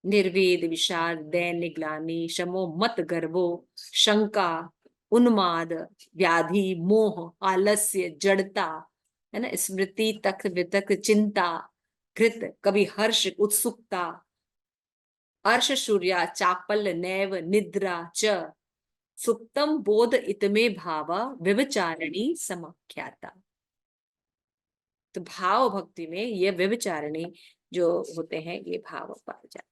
निर्वेद, विषाद, दैन्य, ग्लानि, शमो, मत, गर्वो, शंका, उन्माद, व्याधि, मोह, आलस्य, जड़ता, है ना, स्मृति, तक वितक, चिंता, कृत, कभी हर्ष, उत्सुकता, अर्श, सूर्या, चापल, नैव, निद्रा च, सुप्तम बोध इतमे भावा व्यभिचारिणी समाख्याता। तो भाव भक्ति में ये व्यभिचारिणी जो होते हैं ये भाव पाए जाते हैं।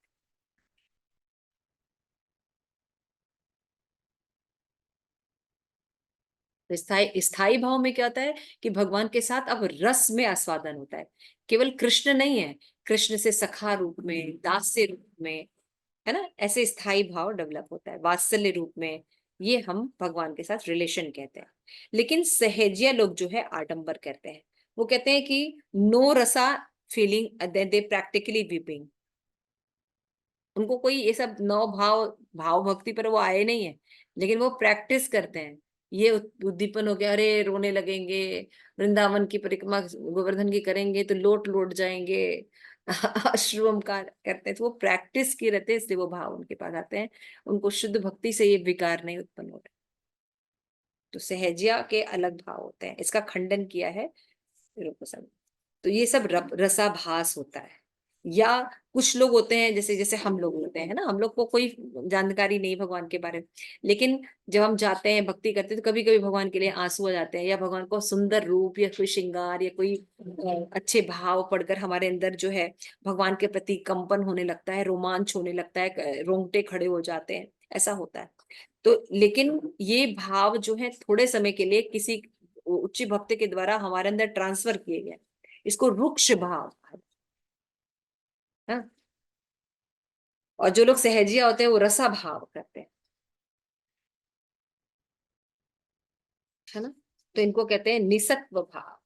तो स्थाई स्थाई भाव में क्या होता है कि भगवान के साथ अब रस में आस्वादन होता है। केवल कृष्ण नहीं है, कृष्ण से सखा रूप में, दास्य रूप में, है ना? ऐसे स्थाई भाव डेवलप होता है, वात्सल्य रूप में। ये हम भगवान के साथ रिलेशन कहते हैं। लेकिन सहेजिया लोग जो है आडंबर कहते हैं। वो कहते हैं कि नो रसा फीलिंग, दे प्रैक्टिकली वीपिंग। उनको कोई ये सब नौ भाव, भाव भक्ति पर वो आए नहीं है, लेकिन वो प्रैक्टिस करते हैं। ये उद्दीपन हो गया, अरे रोने लगेंगे, वृंदावन की परिक्रमा गोवर्धन की करेंगे तो लोट लोट जाएंगे, अश्रुम का करते हैं। तो वो प्रैक्टिस किए रहते हैं, इसलिए वो भाव उनके पास आते हैं। उनको शुद्ध भक्ति से ये विकार नहीं उत्पन्न होते। तो सहजिया के अलग भाव होते हैं, इसका खंडन किया है रूप गोस्वामी। तो ये सब रसाभास होता है, या कुछ लोग होते हैं जैसे जैसे हम लोग होते हैं ना, हम लोग को कोई जानकारी नहीं भगवान के बारे में, लेकिन जब हम जाते हैं भक्ति करते हैं तो कभी कभी भगवान के लिए आंसू आ जाते हैं, या भगवान को सुंदर रूप या कोई श्रृंगार या कोई अच्छे भाव पढ़कर हमारे अंदर जो है भगवान के प्रति कंपन होने लगता है, रोमांच होने लगता है, रोंगटे खड़े हो जाते हैं, ऐसा होता है। तो लेकिन ये भाव जो है थोड़े समय के लिए किसी उच्च भक्त के द्वारा हमारे अंदर ट्रांसफर किए गए, इसको रुक्ष भाव। हाँ। और जो लोग सहजिया होते हैं वो रसा भाव करते हैं, है ना। तो इनको कहते हैं निसत्व भाव,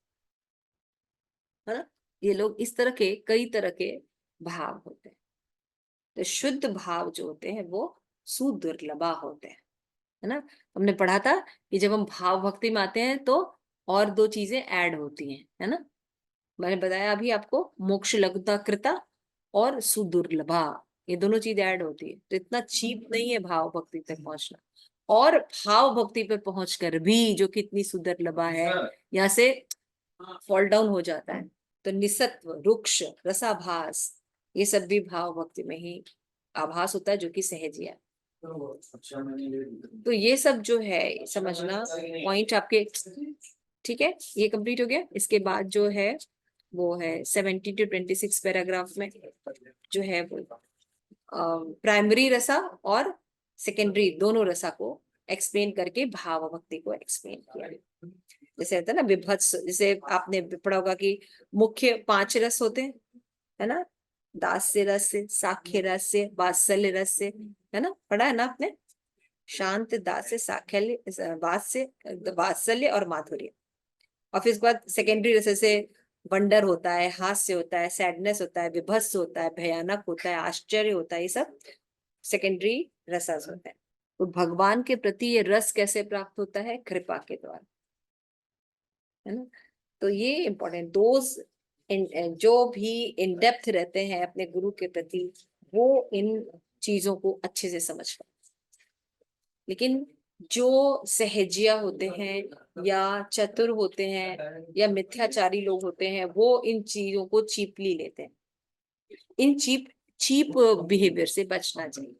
है ना। ये लोग इस तरह के कई तरह के भाव होते हैं। तो शुद्ध भाव जो होते हैं वो सुदुर्लभा होते हैं, है ना। हमने पढ़ा था कि जब हम भाव भक्ति में आते हैं तो और दो चीजें ऐड होती हैं, है ना। मैंने बताया अभी आपको, मोक्ष लब्धा कृता और सुदुर्लभा, ये दोनों चीज ऐड होती है। तो इतना चीप नहीं है भाव भक्ति तक पहुंचना। और भाव भक्ति पे पहुंचकर भी जो कितनी सुदुर्लभा है, यहाँ से फॉल डाउन हो जाता है। तो निसत्व, रुक्ष, रसाभास, ये सब भी भाव भक्ति में ही आभास होता है, जो कि सहजिया है। तो ये सब जो है समझना पॉइंट आपके, ठीक है। ये कंप्लीट हो गया। इसके बाद जो है वो है 70 to 26 पैराग्राफ में जो है वो प्राइमरी रसा और सेकेंडरी दोनों रसा को एक्सप्लेन करके भाव भक्ति को एक्सप्लेन किया। जैसे होता है ना विभत्स, जैसे आपने पढ़ा होगा कि मुख्य 5 रस होते हैं, है ना। दास्य रस, साख्य रस, वात्सल्य रस, है ना, पढ़ा है ना आपने। शांत, दास्य, साख्य, वात्सल्य और माधुर्य। और फिर उसके बाद सेकेंडरी रस से वंडर होता है, हास्य होता है, सैडनेस होता है, विभत्स होता है, भयानक होता है, आश्चर्य होता है, ये सब सेकेंडरी रसस होता है। तो भगवान के प्रति ये रस कैसे प्राप्त होता है? कृपा के द्वारा, है ना। तो ये इंपॉर्टेंट, दोज जो भी इन डेप्थ रहते हैं अपने गुरु के प्रति, वो इन चीजों को अच्छे से समझ पाते। लेकिन जो सहजिया होते हैं या चतुर होते हैं या मिथ्याचारी लोग होते हैं, वो इन चीजों को चीपली लेते हैं। इन चीप बिहेवियर से बचना चाहिए।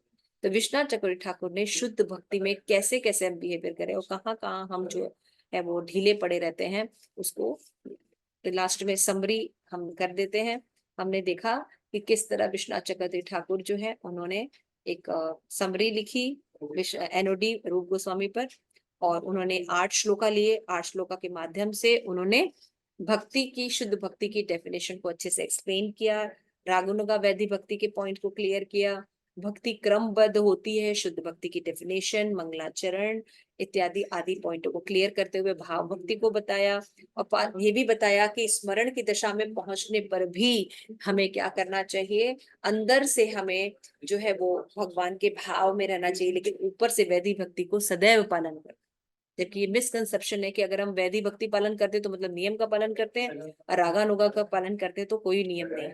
तो विश्वनाथ चक्रवर्ती ठाकुर ने शुद्ध भक्ति में कैसे कैसे हम बिहेवियर करें और कहाँ कहाँ हम जो है वो ढीले पड़े रहते हैं, उसको लास्ट में समरी हम कर देते हैं। हमने देखा कि किस तरह विश्वनाथ चक्रवर्ती ठाकुर जो है उन्होंने एक समरी लिखी एनओडी रूप गोस्वामी पर, और उन्होंने 8 श्लोका लिए। 8 श्लोका के माध्यम से उन्होंने भक्ति की, शुद्ध भक्ति की डेफिनेशन को अच्छे से एक्सप्लेन किया, रागुनुगा वैधि भक्ति के पॉइंट को क्लियर किया, भक्ति क्रमबद्ध होती है, शुद्ध भक्ति की डेफिनेशन, मंगलाचरण इत्यादि आदि पॉइंटों को क्लियर करते हुए भाव भक्ति को बताया। और ये भी बताया कि स्मरण की दशा में पहुंचने पर भी हमें क्या करना चाहिए, अंदर से हमें जो है वो भगवान के भाव में रहना चाहिए, लेकिन ऊपर से वैधि भक्ति को सदैव पालन कर। जबकि ये मिसकंसेप्शन है कि अगर हम वैधि भक्ति पालन करते हैं तो मतलब नियम का पालन करते हैं, और रागानुगा का पालन करते हैं तो कोई नियम नहीं।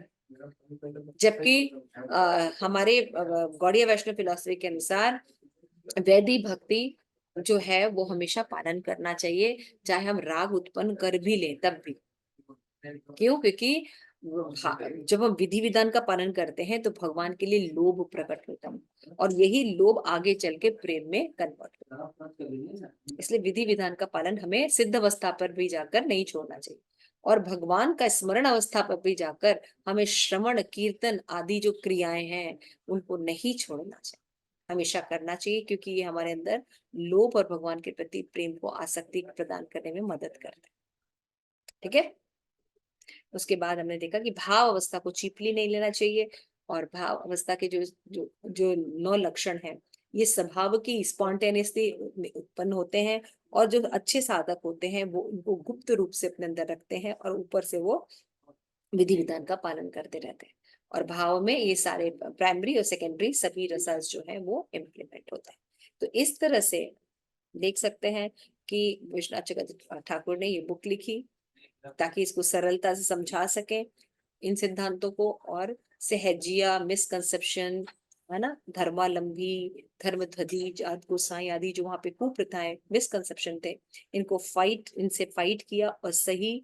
जबकि हमारे गौड़ीय वैष्णव फिलॉसफी के अनुसार वैधि भक्ति जो है वो हमेशा पालन करना चाहिए, चाहे हम राग उत्पन्न कर भी लें तब भी। क्यों? क्योंकि जब हम विधि विधान का पालन करते हैं तो भगवान के लिए लोभ प्रकट होता है, और यही लोभ आगे चल के प्रेम में कन्वर्ट होता है। इसलिए विधि विधान का पालन हमें सिद्ध अवस्था पर भी जाकर नहीं छोड़ना चाहिए, और भगवान का स्मरण अवस्था पर भी जाकर हमें श्रवण कीर्तन आदि जो क्रियाएं हैं उनको नहीं छोड़ना चाहिए, हमेशा करना चाहिए, क्योंकि ये हमारे अंदर लोभ और भगवान के प्रति प्रेम को आसक्ति प्रदान करने में मदद करता है। ठीक है। उसके बाद हमने देखा कि भाव अवस्था को चीपली नहीं लेना चाहिए, और भाव अवस्था के जो जो जो 9 लक्षण हैं, ये स्वभाव की स्पॉन्टेनियसली उत्पन्न होते हैं, और जो अच्छे साधक होते हैं वो उनको गुप्त रूप से अपने अंदर रखते हैं, और ऊपर से वो विधि विधान का पालन करते रहते हैं। और भाव में ये सारे प्राइमरी और सेकेंडरी सभी रसास जो है वो इम्प्लीमेंट होता है। तो इस तरह से देख सकते हैं कि विश्वनाथ चक्रवर्ती ठाकुर ने ये बुक लिखी ताकि इसको सरलता से समझा सके इन सिद्धांतों को, और सहजिया, मिसकंसेप्शन, है ना, धर्मालंबी, धर्मध्वजी, जात गोसाई आदि जो वहां पे कुप्रथाएं, मिसकंसेप्शन थे, इनसे फाइट किया और सही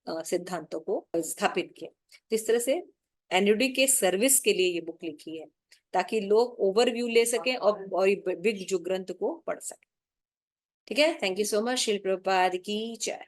सिद्धांतों को स्थापित किया। तो इस तरह से एनयूडी के सर्विस के लिए ये बुक लिखी है, ताकि लोग ओवरव्यू ले सकें और बिग जो ग्रंथ को पढ़ सकें। ठीक है, थैंक यू सो मच। शिल प्रभुपाद की जय।